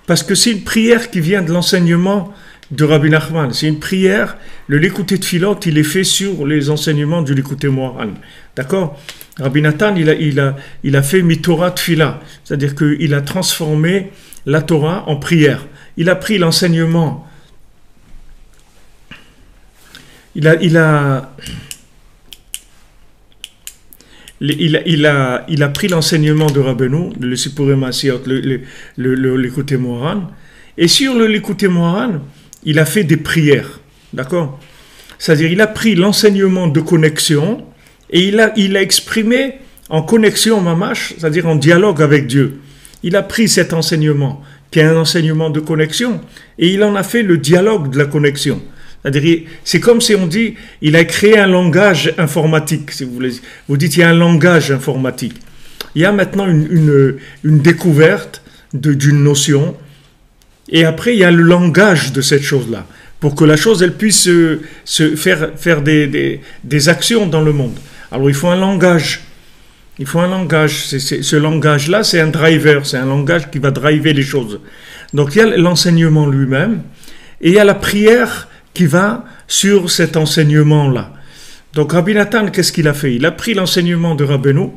Parce que c'est une prière qui vient de l'enseignement de Rabbi Nachman. C'est une prière, le Likutei Tfilot, il est fait sur les enseignements du Likutei Moharan. D'accord? Rabbi Nathan, il a fait Mitorah Tfila, c'est-à-dire qu'il a transformé la Torah en prière. Il a pris l'enseignement. Il a pris l'enseignement de Rabbeinu, le Sipurim Maasiot, le Likutei Moharan, et sur le Likutei Moharan, il a fait des prières, d'accord? C'est-à-dire, il a pris l'enseignement de connexion et il a exprimé en connexion mamash, c'est-à-dire en dialogue avec Dieu. Il a pris cet enseignement, qui est un enseignement de connexion, et il en a fait le dialogue de la connexion. C'est-à-dire, c'est comme si on dit, il a créé un langage informatique, si vous voulez. Vous dites, il y a un langage informatique. Il y a maintenant une découverte d'une notion, et après, il y a le langage de cette chose-là, pour que la chose, elle puisse se faire des actions dans le monde. Alors, il faut un langage. Il faut un langage. Ce langage-là, c'est un driver, c'est un langage qui va driver les choses. Donc, il y a l'enseignement lui-même, et il y a la prière qui va sur cet enseignement-là. Donc, Rabbi Nathan, qu'est-ce qu'il a fait? Il a pris l'enseignement de Rabbeinu,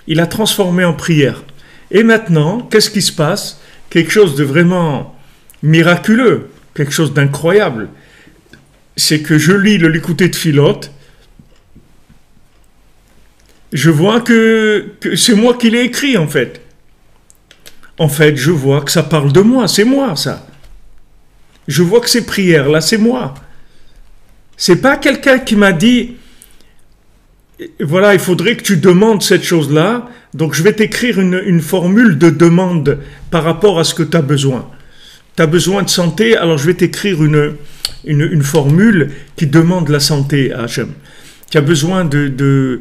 il l'a transformé en prière. Et maintenant, qu'est-ce qui se passe? Quelque chose de vraiment miraculeux, quelque chose d'incroyable. C'est que je lis le Likutei Tfilot, je vois que c'est moi qui l'ai écrit, en fait. En fait, je vois que ça parle de moi, c'est moi, ça. Je vois que ces prières-là, c'est moi. C'est pas quelqu'un qui m'a dit, voilà, il faudrait que tu demandes cette chose-là, donc je vais t'écrire une formule de demande par rapport à ce que tu as besoin. Tu as besoin de santé, alors je vais t'écrire une formule qui demande la santé à Hachem. Tu as besoin de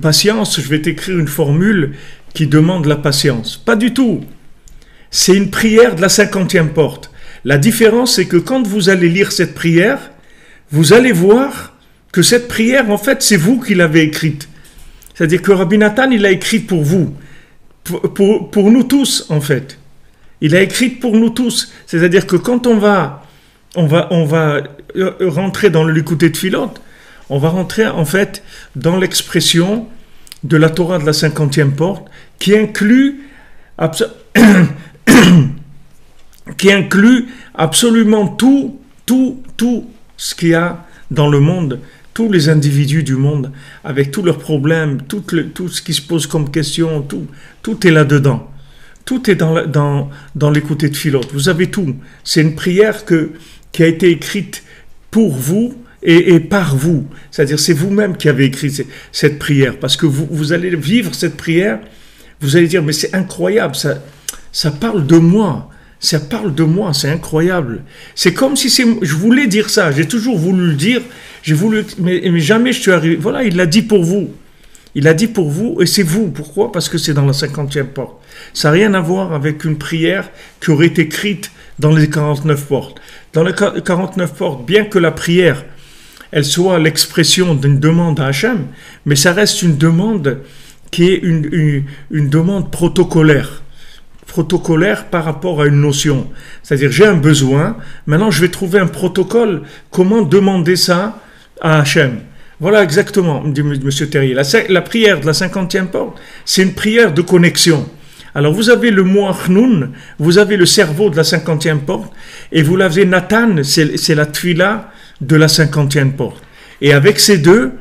patience, je vais t'écrire une formule qui demande la patience. Pas du tout. C'est une prière de la 50e porte. La différence, c'est que quand vous allez lire cette prière, vous allez voir que cette prière, en fait, c'est vous qui l'avez écrite. C'est-à-dire que Rabbi Nathan, il l'a écrite pour vous. Pour nous tous, en fait. Il l'a écrite pour nous tous. C'est-à-dire que quand on va rentrer dans le Likutei Tfilot, on va rentrer, en fait, dans l'expression de la Torah de la 50e porte, qui inclut absolument tout ce qu'il y a dans le monde, tous les individus du monde, avec tous leurs problèmes, tout ce qui se pose comme question, tout est là-dedans. Tout est dans Likutei Tfilot. Vous avez tout. C'est une prière qui a été écrite pour vous et par vous. C'est-à-dire, c'est vous-même qui avez écrit cette prière, parce que vous allez vivre cette prière, vous allez dire, mais c'est incroyable, ça parle de moi. Ça parle de moi, c'est incroyable. C'est comme si je voulais dire ça, j'ai toujours voulu le dire, mais jamais je suis arrivé. Voilà, il l'a dit pour vous. Il a dit pour vous, et c'est vous. Pourquoi? Parce que c'est dans la 50e porte. Ça n'a rien à voir avec une prière qui aurait été écrite dans les 49 portes. Dans les 49 portes, bien que la prière, elle soit l'expression d'une demande à Hachem, mais ça reste une demande qui est une demande protocolaire par rapport à une notion. C'est-à-dire, j'ai un besoin, maintenant je vais trouver un protocole, comment demander ça à Hachem. Voilà exactement, dit M. Terrier. La prière de la 50e porte, c'est une prière de connexion. Alors vous avez le mot Achnoun, vous avez le cerveau de la 50e porte, et vous l'avez Nathan, c'est la Tfila de la 50e porte. Et avec ces deux,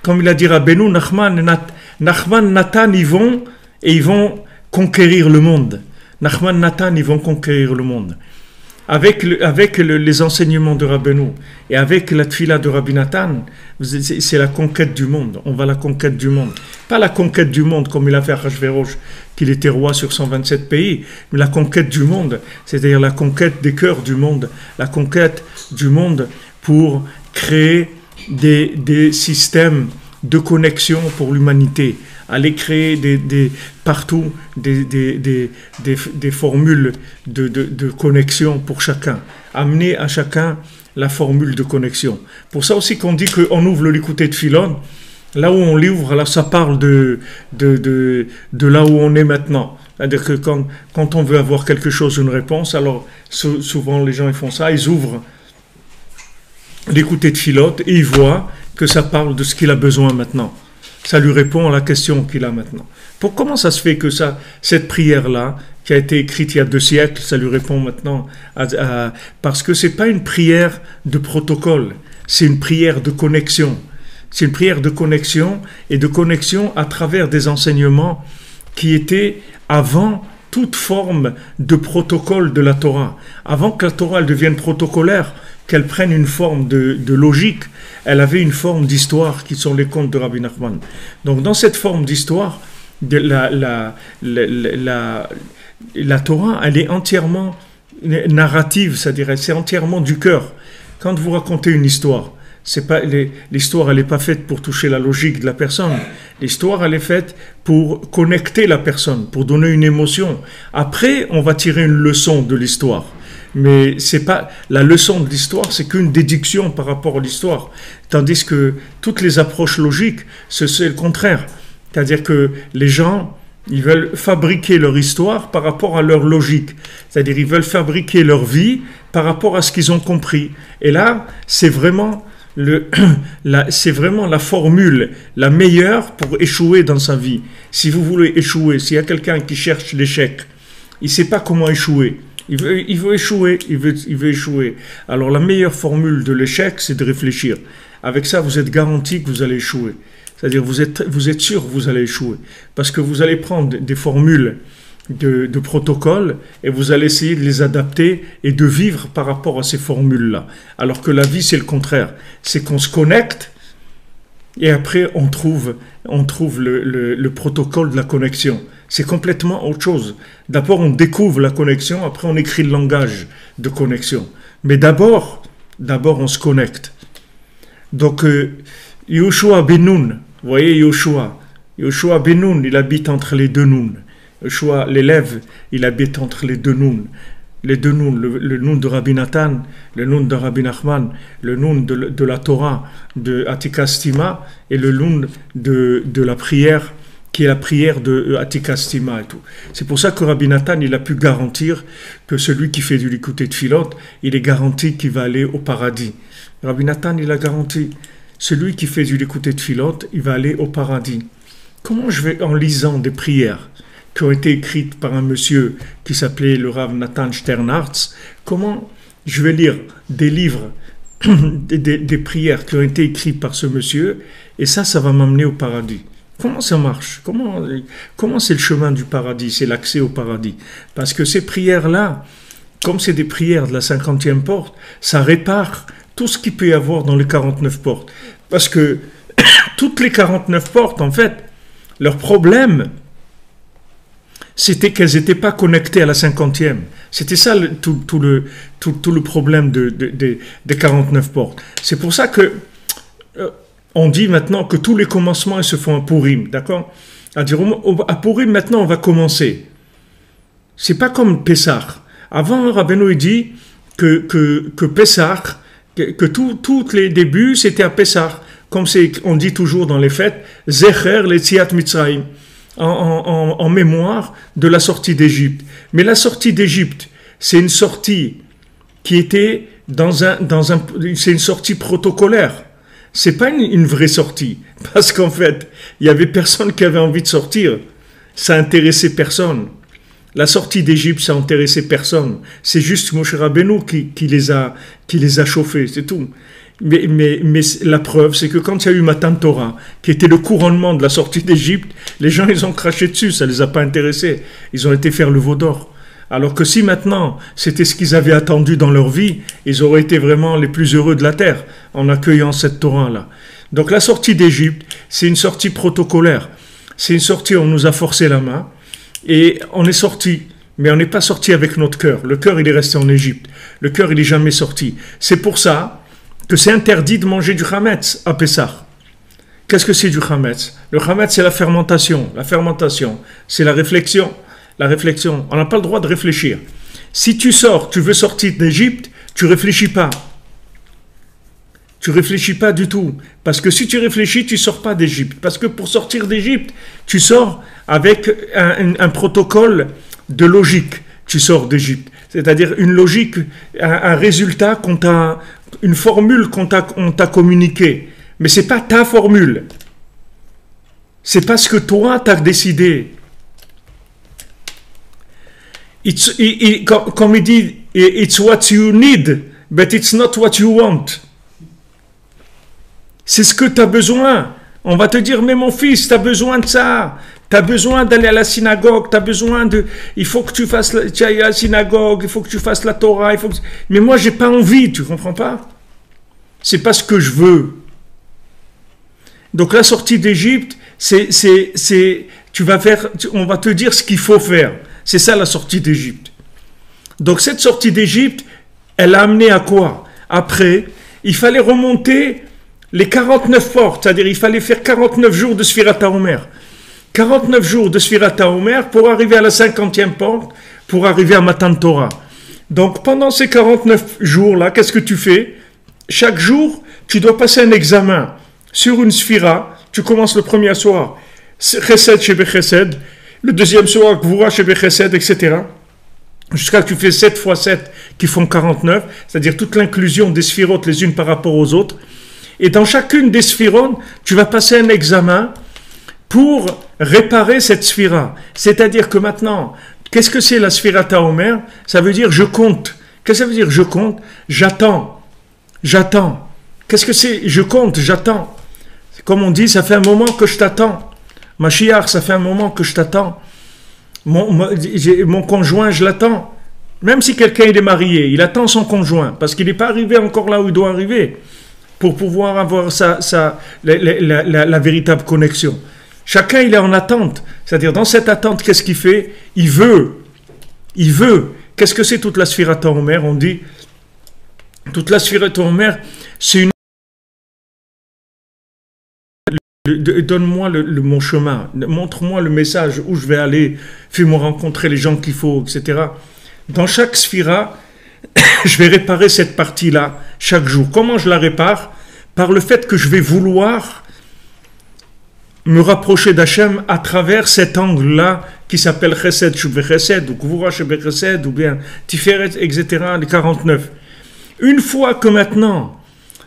comme il a dit Rabbeinu, Nachman, Nathan, ils vont conquérir le monde. Nachman, Nathan, ils vont conquérir le monde. Avec les enseignements de Rabbeinu et avec la tfila de Rabbi Nathan, c'est la conquête du monde. On va à la conquête du monde. Pas la conquête du monde comme il a fait Achashverosh, qu'il était roi sur 127 pays, mais la conquête du monde, c'est-à-dire la conquête des cœurs du monde, la conquête du monde pour créer des systèmes de connexion pour l'humanité, aller créer partout des formules de connexion pour chacun, amener à chacun la formule de connexion. Pour ça aussi qu'on dit qu'on ouvre le Likutei Tfilot, là où on l'ouvre, là ça parle de là où on est maintenant. C'est-à-dire que quand on veut avoir quelque chose, une réponse, alors souvent les gens ils font ça, ils ouvrent Likutei Tfilot et ils voient que ça parle de ce qu'il a besoin maintenant. Ça lui répond à la question qu'il a maintenant. Comment ça se fait que cette prière-là, qui a été écrite il y a 2 siècles, ça lui répond maintenant parce que c'est pas une prière de protocole, c'est une prière de connexion. C'est une prière de connexion et de connexion à travers des enseignements qui étaient avant toute forme de protocole de la Torah. Avant que la Torah elle devienne protocolaire, qu'elle prenne une forme de logique, elle avait une forme d'histoire qui sont les contes de Rabbi Nachman. Donc dans cette forme d'histoire, la Torah, elle est entièrement narrative, c'est-à-dire c'est entièrement du cœur. Quand vous racontez une histoire, l'histoire elle n'est pas faite pour toucher la logique de la personne. L'histoire elle est faite pour connecter la personne, pour donner une émotion. Après, on va tirer une leçon de l'histoire. Mais c'est pas la leçon de l'histoire, c'est qu'une déduction par rapport à l'histoire. Tandis que toutes les approches logiques, c'est le contraire. C'est-à-dire que les gens, ils veulent fabriquer leur histoire par rapport à leur logique. C'est-à-dire ils veulent fabriquer leur vie par rapport à ce qu'ils ont compris. Et là, c'est vraiment la formule la meilleure pour échouer dans sa vie. Si vous voulez échouer, s'il y a quelqu'un qui cherche l'échec, il ne sait pas comment échouer. Il veut échouer, il veut échouer. Alors la meilleure formule de l'échec, c'est de réfléchir. Avec ça, vous êtes garanti que vous allez échouer. C'est-à-dire vous êtes sûr que vous allez échouer. Parce que vous allez prendre des formules de protocole et vous allez essayer de les adapter et de vivre par rapport à ces formules-là. Alors que la vie, c'est le contraire. C'est qu'on se connecte et après on trouve le protocole de la connexion. C'est complètement autre chose. D'abord, on découvre la connexion, après on écrit le langage de connexion. Mais d'abord, on se connecte. Donc, Yoshua Ben Nun, vous voyez Yoshua Ben Nun, il habite entre les deux Nun. Yoshua, l'élève, il habite entre les deux Nun. Les deux Nun, le Nun de Rabbi Nathan, le Nun de Rabbi Nachman, le Nun de la Torah, de Atika Stima, et le Nun de la prière, qui est la prière de Atika Stima et tout. C'est pour ça que Rabbi Nathan, il a pu garantir que celui qui fait du Likutei Tfilot, il est garanti qu'il va aller au paradis. Rabbi Nathan, il a garanti, celui qui fait du Likutei Tfilot, il va aller au paradis. Comment je vais, en lisant des prières qui ont été écrites par un monsieur qui s'appelait le Rav Nathan Sternhartz, comment je vais lire des livres, des prières qui ont été écrites par ce monsieur, et ça va m'amener au paradis. Comment ça marche? Comment c'est le chemin du paradis? C'est l'accès au paradis. Parce que ces prières-là, comme c'est des prières de la 50e porte, ça répare tout ce qu'il peut y avoir dans les 49 portes. Parce que toutes les 49 portes, en fait, leur problème, c'était qu'elles n'étaient pas connectées à la 50e. C'était ça tout le problème des 49 portes. C'est pour ça que on dit maintenant que tous les commencements ils se font à Purim, d'accord? À Purim, maintenant, on va commencer. C'est pas comme Pessah. Avant, Rabbeinu dit que Pessah, que tous les débuts, c'était à Pessah. Comme on dit toujours dans les fêtes, Zecher l'Etziat Mitzrayim, en mémoire de la sortie d'Égypte. Mais la sortie d'Égypte, c'est une sortie qui était c'est une sortie protocolaire. C'est pas une vraie sortie. Parce qu'en fait, il y avait personne qui avait envie de sortir. Ça intéressait personne. La sortie d'Égypte, ça intéressait personne. C'est juste Moshe Rabbeinu qui les a chauffés, c'est tout. Mais la preuve, c'est que quand il y a eu Matan Torah, qui était le couronnement de la sortie d'Égypte, les gens, ils ont craché dessus, ça les a pas intéressés. Ils ont été faire le veau d'or. Alors que si maintenant, c'était ce qu'ils avaient attendu dans leur vie, ils auraient été vraiment les plus heureux de la terre, en accueillant cette Torah-là. Donc la sortie d'Égypte, c'est une sortie protocolaire. C'est une sortie où on nous a forcé la main, et on est sorti. Mais on n'est pas sorti avec notre cœur. Le cœur, il est resté en Égypte. Le cœur, il n'est jamais sorti. C'est pour ça que c'est interdit de manger du chametz à Pessah. Qu'est-ce que c'est du chametz? Le chametz, c'est la fermentation. La fermentation, c'est la réflexion. La réflexion, on n'a pas le droit de réfléchir. Si tu sors, tu veux sortir d'Égypte, tu réfléchis pas. Tu réfléchis pas du tout. Parce que si tu réfléchis, tu sors pas d'Égypte. Parce que pour sortir d'Égypte, tu sors avec un protocole de logique. Tu sors d'Égypte. C'est-à-dire une logique, un résultat une formule qu'on t'a communiquée. Mais c'est pas ta formule. C'est parce que toi, tu as décidé. Comme il dit, it's what you need, but it's not what you want. C'est ce que tu as besoin. On va te dire, mais mon fils, tu as besoin de ça. Tu as besoin d'aller à la synagogue. Il faut que tu ailles à la synagogue. Il faut que tu fasses la Torah. Mais moi, j'ai pas envie. Tu comprends pas? C'est pas ce que je veux. Donc la sortie d'Égypte, on va te dire ce qu'il faut faire. C'est ça la sortie d'Égypte. Donc cette sortie d'Égypte, elle a amené à quoi? Après, il fallait remonter les 49 portes, c'est-à-dire il fallait faire 49 jours de Sfirat HaOmer. 49 jours de Sfirat HaOmer pour arriver à la 50e porte, pour arriver à Matan Torah. Donc pendant ces 49 jours-là, qu'est-ce que tu fais? Chaque jour, tu dois passer un examen sur une Sfira. Tu commences le premier soir, Chesed Shebe Chesed, le deuxième soir, Gvura Shebe Chesed, etc. Jusqu'à ce que tu fais 7 x 7 qui font 49, c'est-à-dire toute l'inclusion des sphirotes les unes par rapport aux autres. Et dans chacune des sphirotes, tu vas passer un examen pour réparer cette sphira. C'est-à-dire que maintenant, qu'est-ce que c'est la Sfirat HaOmer? Ça veut dire je compte. Qu'est-ce que ça veut dire je compte? J'attends. J'attends. Qu'est-ce que c'est? Je compte, j'attends. Comme on dit, ça fait un moment que je t'attends. Mashiach, ça fait un moment que je t'attends. Mon conjoint, je l'attends. Même si quelqu'un il est marié, il attend son conjoint, parce qu'il n'est pas arrivé encore là où il doit arriver, pour pouvoir avoir la véritable connexion. Chacun, il est en attente. C'est-à-dire, dans cette attente, qu'est-ce qu'il fait? Il veut. Qu'est-ce que c'est toute la Sfirat HaOmer? On dit, toute la Sfirat HaOmer, c'est une... Donne-moi mon chemin, montre-moi le message où je vais aller, fais-moi rencontrer les gens qu'il faut, etc. Dans chaque sphira, je vais réparer cette partie-là chaque jour. Comment je la répare? Par le fait que je vais vouloir me rapprocher d'Hachem à travers cet angle-là qui s'appelle Chesed Shebe Chesed, ou Gvura Shebe Chesed, ou bien Tiferet, etc., les 49. Une fois que maintenant,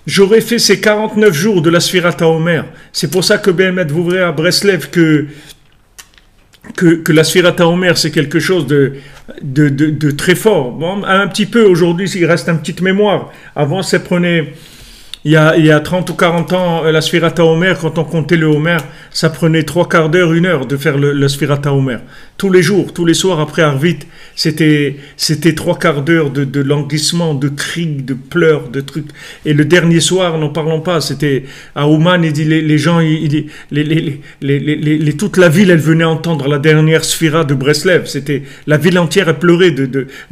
j'aurais fait ces 49 jours de la Sfirat HaOmer. C'est pour ça que Béhémet, vous verrez à Breslev que la Sfirat HaOmer, c'est quelque chose de très fort. Bon, un petit peu, aujourd'hui, il reste une petite mémoire. Avant, ça prenait, il y a 30 ou 40 ans, la Sfirat HaOmer, quand on comptait le Homer, ça prenait 3/4 d'heure, 1 heure de faire le Sfirat HaOmer. Tous les jours, tous les soirs après Arvit, c'était 3/4 d'heure de languissement, de cris, de pleurs, de trucs. Et le dernier soir, n'en parlons pas, c'était à Ouman, il dit les gens, toute la ville, elle venait entendre la dernière Sfira de Breslev. C'était la ville entière, elle pleurait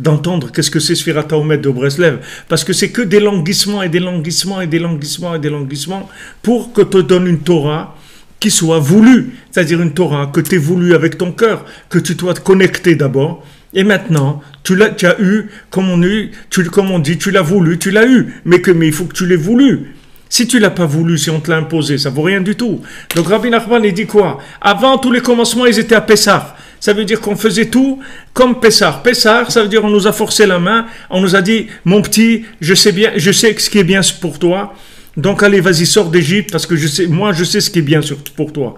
d'entendre qu'est-ce que c'est Sfirat HaOmer de Breslev, parce que c'est que des languissements et des languissements et des languissements et des languissements pour que te donne une Torah qui soit voulue, c'est-à-dire une Torah que tu aies voulu avec ton cœur, que tu dois te connecter d'abord, et maintenant, tu as eu, comme on dit, tu l'as voulu, tu l'as eu, mais il faut que tu l'aies voulu. Si tu l'as pas voulu, si on te l'a imposé, ça vaut rien du tout. Donc Rabbi Nachman, il dit quoi? Avant, tous les commencements, ils étaient à Pessah. Ça veut dire qu'on faisait tout comme Pessah. Pessah, ça veut dire on nous a forcé la main, on nous a dit, mon petit, je sais ce qui est bien pour toi. Donc allez, vas-y, sors d'Égypte parce que je sais ce qui est bien pour toi.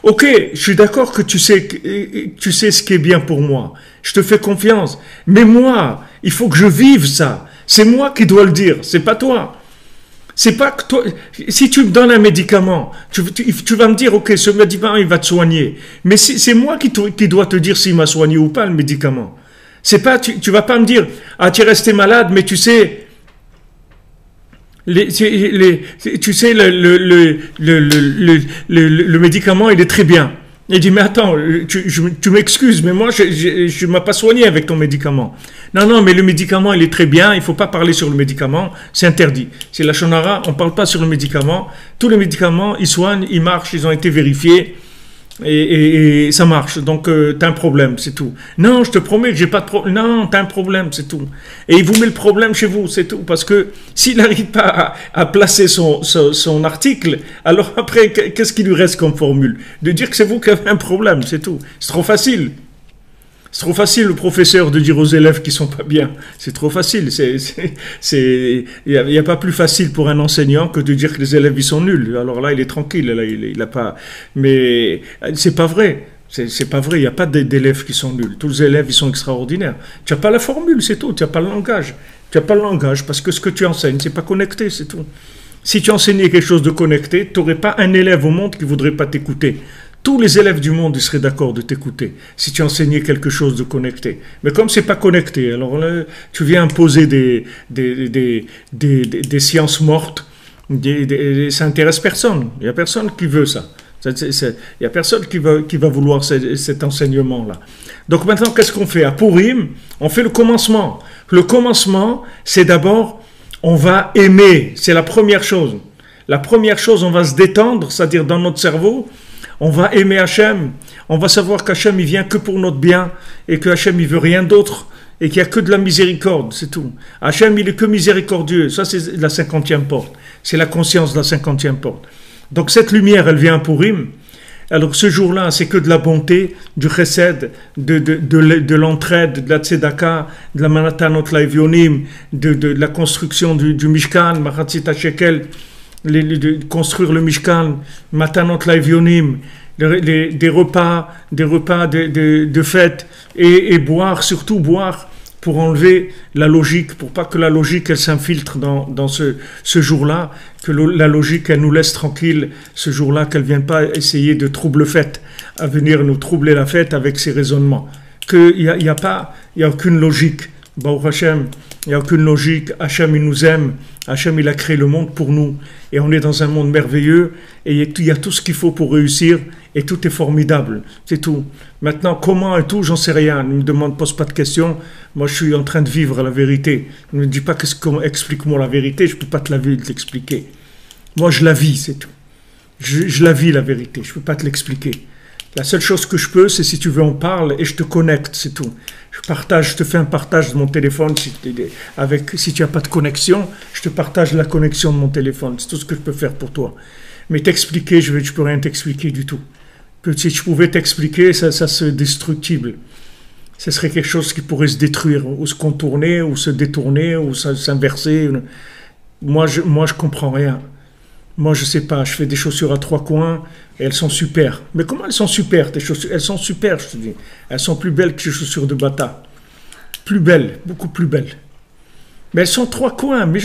Ok, je suis d'accord que tu sais ce qui est bien pour moi. Je te fais confiance. Mais moi, il faut que je vive ça. C'est moi qui dois le dire, c'est pas toi. C'est pas que toi. Si tu me donnes un médicament, tu vas me dire, ok, ce médicament, il va te soigner. Mais c'est moi qui dois te dire s'il m'a soigné ou pas le médicament. C'est pas, tu vas pas me dire, ah, tu es resté malade, mais tu sais. Tu sais, le médicament, il est très bien. Il dit, mais attends, tu m'excuses, mais moi, je ne m'ai pas soigné avec ton médicament. Non, mais le médicament, il est très bien, il ne faut pas parler sur le médicament, c'est interdit. C'est la Shonara, on ne parle pas sur le médicament. Tous les médicaments, ils soignent, ils marchent, ils ont été vérifiés. Et ça marche, donc t'as un problème, c'est tout. Non, je te promets que j'ai pas de problème. Non, t'as un problème, c'est tout. Et il vous met le problème chez vous, c'est tout. Parce que s'il n'arrive pas à placer son article, alors après, qu'est-ce qu'il lui reste comme formule? De dire que c'est vous qui avez un problème, c'est tout. C'est trop facile. C'est trop facile, le professeur, de dire aux élèves qu'ils sont pas bien. C'est trop facile. Il y a pas plus facile pour un enseignant que de dire que les élèves ils sont nuls. Alors là, il est tranquille. Là, il a pas. Mais c'est pas vrai. C'est pas vrai. Il y a pas d'élèves qui sont nuls. Tous les élèves ils sont extraordinaires. Tu as pas la formule, c'est tout. Tu as pas le langage. Tu as pas le langage parce que ce que tu enseignes, c'est pas connecté, c'est tout. Si tu enseignais quelque chose de connecté, tu n'aurais pas un élève au monde qui voudrait pas t'écouter. Tous les élèves du monde ils seraient d'accord de t'écouter si tu enseignais quelque chose de connecté. Mais comme c'est pas connecté, alors là, tu viens imposer des sciences mortes, ça intéresse personne. Il y a personne qui veut ça. Il y a personne qui va vouloir cet enseignement-là. Donc maintenant, qu'est-ce qu'on fait? À Purim, on fait le commencement. Le commencement, c'est d'abord, on va aimer. C'est la première chose. La première chose, on va se détendre, c'est-à-dire dans notre cerveau, on va aimer Hachem, on va savoir qu'Hachem il vient que pour notre bien et que Hachem il veut rien d'autre et qu'il n'y a que de la miséricorde, c'est tout. Hachem il est que miséricordieux, ça c'est la 50e porte, c'est la conscience de la 50e porte. Donc cette lumière elle vient pour Purim. Alors ce jour-là c'est que de la bonté, du chesed, de l'entraide, de la tzedaka, de la manatanot laevionim, de la construction du Mishkan, Machatzit Shekel, de construire le Mishkan, Matanot Laevionim, des repas de fête, et boire, surtout boire, pour enlever la logique, pour pas que la logique elle s'infiltre dans ce jour-là, que la logique elle nous laisse tranquille ce jour-là, qu'elle vienne pas essayer de troubler fête, à venir nous troubler la fête avec ses raisonnements. Qu'il y a aucune logique. Baruch Hashem, il n'y a aucune logique. Hachem il nous aime. Hachem il a créé le monde pour nous. Et on est dans un monde merveilleux. Et il y a tout ce qu'il faut pour réussir. Et tout est formidable. C'est tout. Maintenant, comment et tout, j'en sais rien. Ne me pose pas de questions. Moi, je suis en train de vivre la vérité. Ne me dis pas explique-moi la vérité. Je ne peux pas te l'expliquer. Moi, je la vis, c'est tout. Je la vis, la vérité. Je ne peux pas te l'expliquer. La seule chose que je peux, c'est si tu veux, on parle et je te connecte, c'est tout. Je te fais un partage de mon téléphone. Si tu n'as pas de connexion, je te partage la connexion de mon téléphone. C'est tout ce que je peux faire pour toi. Mais t'expliquer, je ne peux rien t'expliquer du tout. Si je pouvais t'expliquer, ça serait destructible. Ce serait quelque chose qui pourrait se détruire, ou se contourner, ou se détourner, ou s'inverser. Moi, je comprends rien. Moi, je sais pas, je fais des chaussures à 3 coins et elles sont super. Mais comment elles sont super, tes chaussures? Elles sont super, je te dis. Elles sont plus belles que les chaussures de bata. Plus belles, beaucoup plus belles. Mais elles sont 3 coins. Mais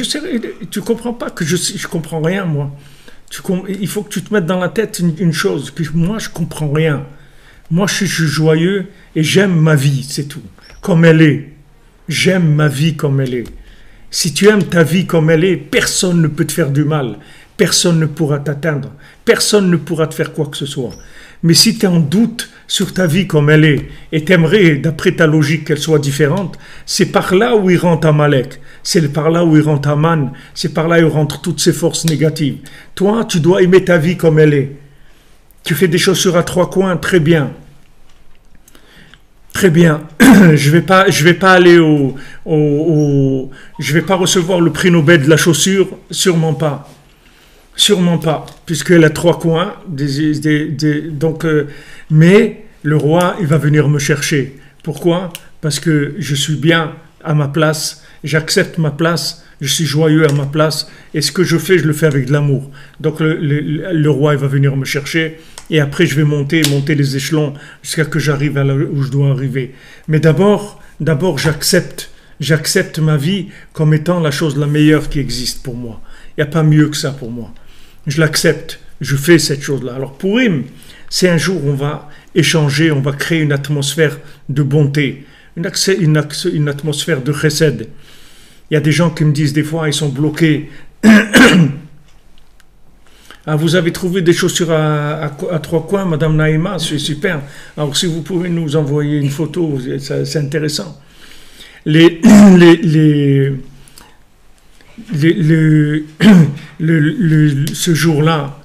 tu comprends pas que je comprends rien, moi. Il faut que tu te mettes dans la tête une chose, que moi je comprends rien. Moi je suis joyeux et j'aime ma vie, c'est tout. Comme elle est. J'aime ma vie comme elle est. Si tu aimes ta vie comme elle est, personne ne peut te faire du mal. Personne ne pourra t'atteindre. Personne ne pourra te faire quoi que ce soit. Mais si tu es en doute sur ta vie comme elle est, et t'aimerais, d'après ta logique, qu'elle soit différente, c'est par là où il rentre Amalek, c'est par là où il rentre Aman, c'est par là où il rentre toutes ces forces négatives. Toi, tu dois aimer ta vie comme elle est. Tu fais des chaussures à 3 coins, très bien. Très bien. Je vais pas aller je vais pas recevoir le prix Nobel de la chaussure, sûrement pas. Sûrement pas, puisqu'elle a 3 coins, mais le roi, il va venir me chercher. Pourquoi? Parce que je suis bien à ma place, j'accepte ma place, je suis joyeux à ma place, et ce que je fais, je le fais avec de l'amour. Donc le roi, il va venir me chercher, et après je vais monter les échelons jusqu'à que j'arrive où je dois arriver. Mais d'abord j'accepte ma vie comme étant la chose la meilleure qui existe pour moi. Il n'y a pas mieux que ça pour moi. Je l'accepte, je fais cette chose-là. Alors Purim, c'est un jour où on va échanger, on va créer une atmosphère de bonté, une atmosphère de chesed. Il y a des gens qui me disent des fois, ils sont bloqués. Ah, vous avez trouvé des chaussures à 3 coins, Madame Naïma, c'est super. Alors si vous pouvez nous envoyer une photo, c'est intéressant. Ce jour-là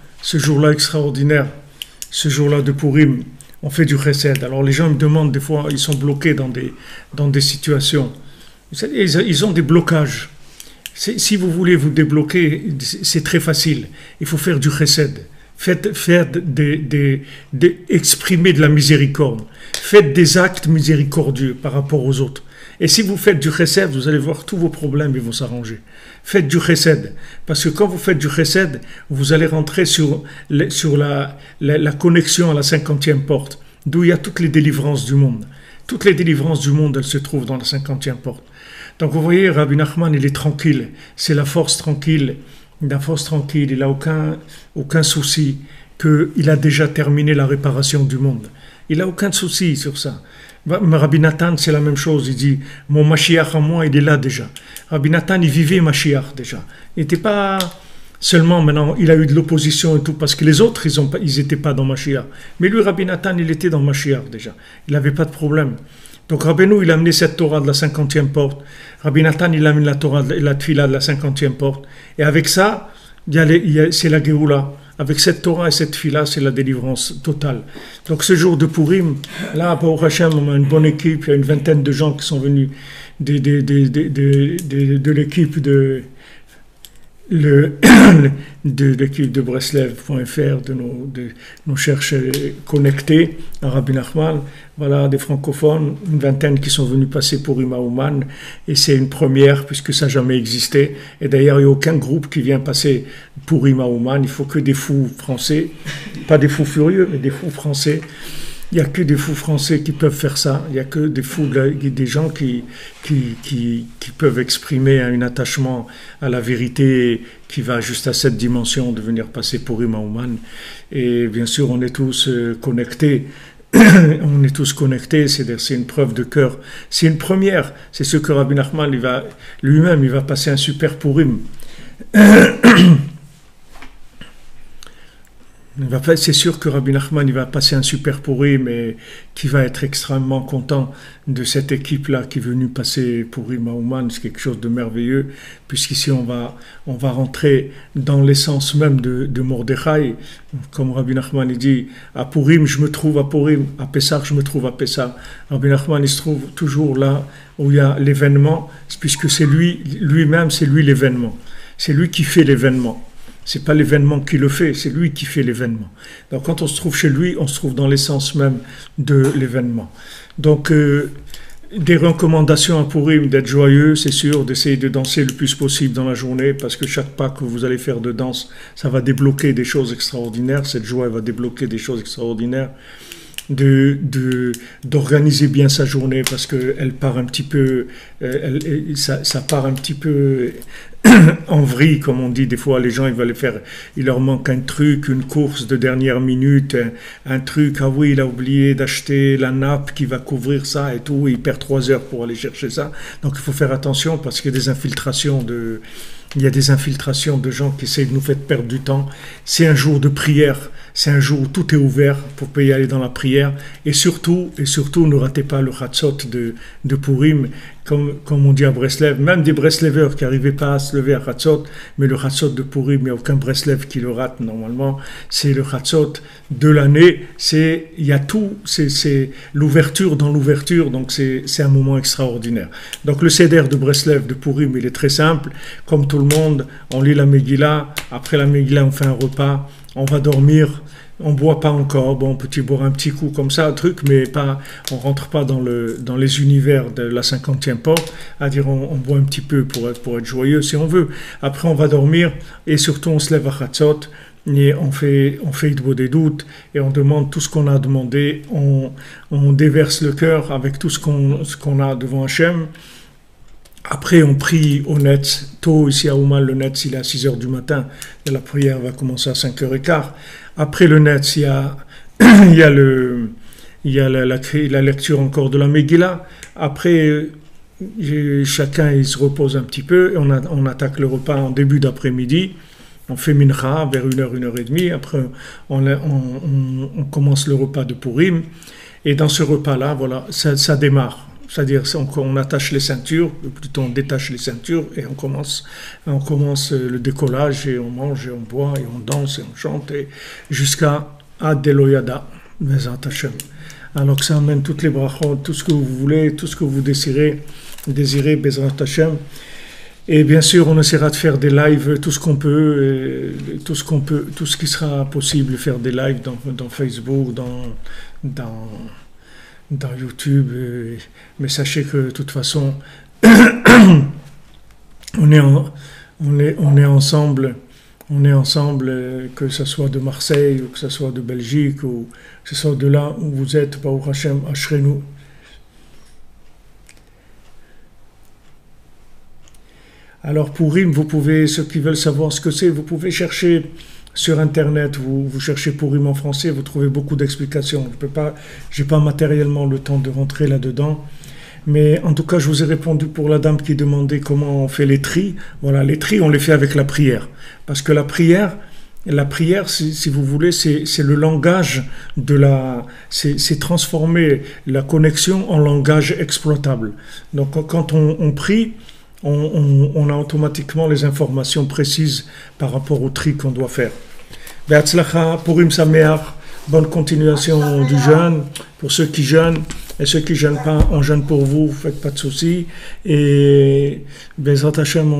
extraordinaire, ce jour-là de Purim, on fait du chesed. Alors les gens me demandent des fois, ils sont bloqués dans des situations. Ils ont des blocages. Si vous voulez vous débloquer, c'est très facile. Il faut faire du chesed. Exprimer de la miséricorde. Faites des actes miséricordieux par rapport aux autres. Et si vous faites du chesed, vous allez voir tous vos problèmes, ils vont s'arranger. Faites du chesed. Parce que quand vous faites du chesed, vous allez rentrer sur la connexion à la 50e porte, d'où il y a toutes les délivrances du monde. Toutes les délivrances du monde, elles se trouvent dans la 50e porte. Donc vous voyez, Rabbi Nachman, il est tranquille. C'est la force tranquille. Il n'a aucun souci qu'il a déjà terminé la réparation du monde. Il n'a aucun souci sur ça. Rabbi Nathan, c'est la même chose. Il dit, mon Mashiach à moi, il est là déjà. Rabbi Nathan, il vivait Mashiach déjà. Il n'était pas seulement maintenant, il a eu de l'opposition et tout, parce que les autres, ils n'étaient pas dans Mashiach. Mais lui, Rabbi Nathan, il était dans Mashiach déjà. Il n'avait pas de problème. Donc Rabbeinu, il a amené cette Torah de la 50e porte. Rabbi Nathan, il a amené la Torah, la Tfila de la 50e porte. Et avec ça, c'est la Géoula. Avec cette Torah et cette Tfila, c'est la délivrance totale. Donc ce jour de Purim, là, pour Hachem, on a une bonne équipe. Il y a une vingtaine de gens qui sont venus de l'équipe de l'équipe de Breslev.fr, de nos chercheurs connectés à Rabbi Nachman, voilà, des francophones, une vingtaine qui sont venus passer pour Ima Ouman, et c'est une première puisque ça n'a jamais existé, et d'ailleurs il n'y a aucun groupe qui vient passer pour Ima Ouman, il faut que des fous français, pas des fous furieux, mais des fous français. Il n'y a que des fous français qui peuvent faire ça. Il n'y a que des gens qui peuvent exprimer un attachement à la vérité qui va juste à cette dimension de venir passer pour Ima Ouman. Et bien sûr, on est tous connectés. On est tous connectés, c'est une preuve de cœur. C'est une première. C'est ce que Rabbi Nachman, lui-même, il va passer un super Purim. C'est sûr que Rabbi Nachman il va passer un super Purim et qui va être extrêmement content de cette équipe-là qui est venue passer Purim à Ouman. C'est quelque chose de merveilleux, puisqu'ici on va rentrer dans l'essence même de Mordechai. Comme Rabbi Nachman il dit, à Purim je me trouve à Purim, à Pessah je me trouve à Pessah. Rabbi Nachman il se trouve toujours là où il y a l'événement, puisque c'est lui-même, c'est lui l'événement. C'est lui qui fait l'événement. C'est pas l'événement qui le fait, c'est lui qui fait l'événement. Donc quand on se trouve chez lui, on se trouve dans l'essence même de l'événement. Donc des recommandations à Purim, d'être joyeux, c'est sûr, d'essayer de danser le plus possible dans la journée, parce que chaque pas que vous allez faire de danse, ça va débloquer des choses extraordinaires, cette joie va débloquer des choses extraordinaires. d'organiser bien sa journée parce qu'elle part un petit peu, ça part un petit peu en vrille, comme on dit. Des fois, les gens, ils veulent faire, il leur manque un truc, une course de dernière minute, un truc, ah oui, il a oublié d'acheter la nappe qui va couvrir ça et tout, il perd 3 heures pour aller chercher ça. Donc, il faut faire attention parce qu'il y a des infiltrations de gens qui essayent de nous faire perdre du temps. C'est un jour de prière, c'est un jour où tout est ouvert pour payer aller dans la prière. Et surtout, ne ratez pas le Chatzot de Purim, comme on dit à Breslev. Même des Breslevers qui n'arrivaient pas à se lever à Chatzot, mais le Chatzot de Purim, il n'y a aucun Breslev qui le rate normalement. C'est le Chatzot de l'année. Il y a tout, c'est l'ouverture dans l'ouverture, donc c'est un moment extraordinaire. Donc le Seder de Breslev de Purim, il est très simple. Comme tout le monde, on lit la Megillah. Après la Megillah, on fait un repas. On va dormir, on boit pas encore, bon, on peut boire un petit coup comme ça, un truc, mais pas, on rentre pas dans les univers de la 50e porte, à dire on boit un petit peu pour être joyeux si on veut. Après on va dormir et surtout on se lève à Chatzot et on fait Idbo des doutes et on demande tout ce qu'on a demandé, on déverse le cœur avec tout ce qu'on a devant Hachem. Après, on prie au Netz, tôt ici à Ouman, le Netz, il est à 6h du matin, et la prière va commencer à 5h15. Après le Netz, il y a la lecture encore de la Megillah. Après, chacun il se repose un petit peu, et on attaque le repas en début d'après-midi. On fait mincha vers 1h, 1h30. Après, on commence le repas de Purim. Et dans ce repas-là, voilà, ça démarre. C'est-à-dire on attache les ceintures, ou plutôt on détache les ceintures et on commence le décollage et on mange et on boit et on danse et on chante et jusqu'à Ad Eloyada, Bezat Hashem. Alors que ça amène toutes les brachot, tout ce que vous voulez, tout ce que vous désirez Bezat Hashem. Et bien sûr, on essaiera de faire des lives, tout ce qui sera possible, faire des lives dans Facebook, dans YouTube, mais sachez que de toute façon, on est ensemble, que ce soit de Marseille, ou que ce soit de Belgique, ou que ce soit de là où vous êtes, Baruch Hashem, Ashrenu. Alors pour Purim, ceux qui veulent savoir ce que c'est, vous pouvez chercher sur Internet, vous cherchez Purim en français, vous trouvez beaucoup d'explications. Je n'ai pas matériellement le temps de rentrer là-dedans. Mais en tout cas, je vous ai répondu pour la dame qui demandait comment on fait les tris. Voilà, les tris, on les fait avec la prière. Parce que la prière, si vous voulez, c'est le langage c'est transformer la connexion en langage exploitable. Donc quand on prie, on a automatiquement les informations précises par rapport au tri qu'on doit faire. Be'atzlacha, Purim Sameach, bonne continuation du jeûne pour ceux qui jeûnent et ceux qui ne jeûnent pas, on jeûne pour vous, faites pas de soucis. Et Bezrat Hashem,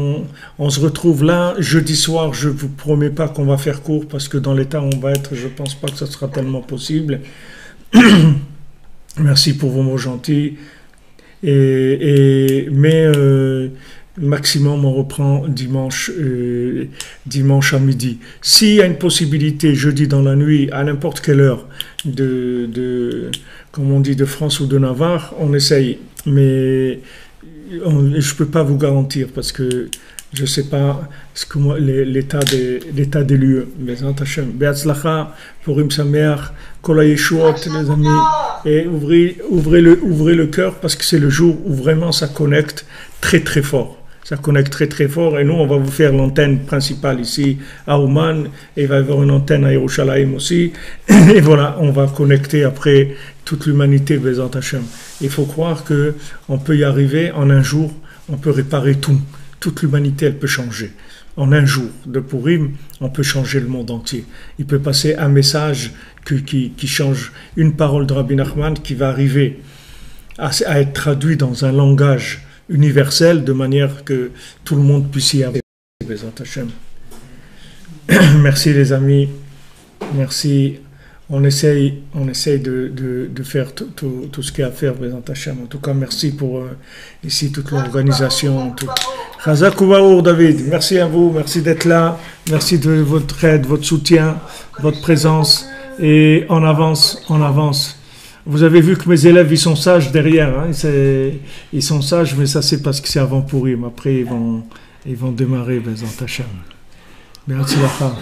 on se retrouve là jeudi soir. Je vous promets pas qu'on va faire court parce que dans l'état où on va être, je pense pas que ça sera tellement possible. Merci pour vos mots gentils. Mais maximum on reprend dimanche à midi. S'il y a une possibilité jeudi dans la nuit à n'importe quelle heure comme on dit de France ou de Navarre, on essaye, mais je peux pas vous garantir parce que je sais pas l'état des lieux. Bezrat Hashem, Be'atzlacha, Purim Sameach, Kol HaYeshuot, les amis, et ouvrez le cœur parce que c'est le jour où vraiment ça connecte très très fort. Ça connecte très très fort et nous on va vous faire l'antenne principale ici à Ouman et il va y avoir une antenne à Yerushalayim aussi et voilà, on va connecter après toute l'humanité Bezrat Hashem. Il faut croire que on peut y arriver en un jour, on peut réparer tout. Toute l'humanité, elle peut changer. En un jour de Purim, on peut changer le monde entier. Il peut passer un message qui change, une parole de Rabbi Nachman qui va arriver à être traduit dans un langage universel de manière que tout le monde puisse y arriver. Merci les amis, merci. On essaye de faire tout ce qu'il y a à faire, Bezrat Hashem. En tout cas, merci pour ici toute l'organisation. Chazak u'Baruch David, merci à vous, merci d'être là, merci de votre aide, votre soutien, votre présence, et on avance. Vous avez vu que mes élèves, ils sont sages derrière. Hein, ils sont sages, mais ça, c'est parce que c'est avant Purim. Après, ils vont démarrer, Bezat Hashem. Merci la femme.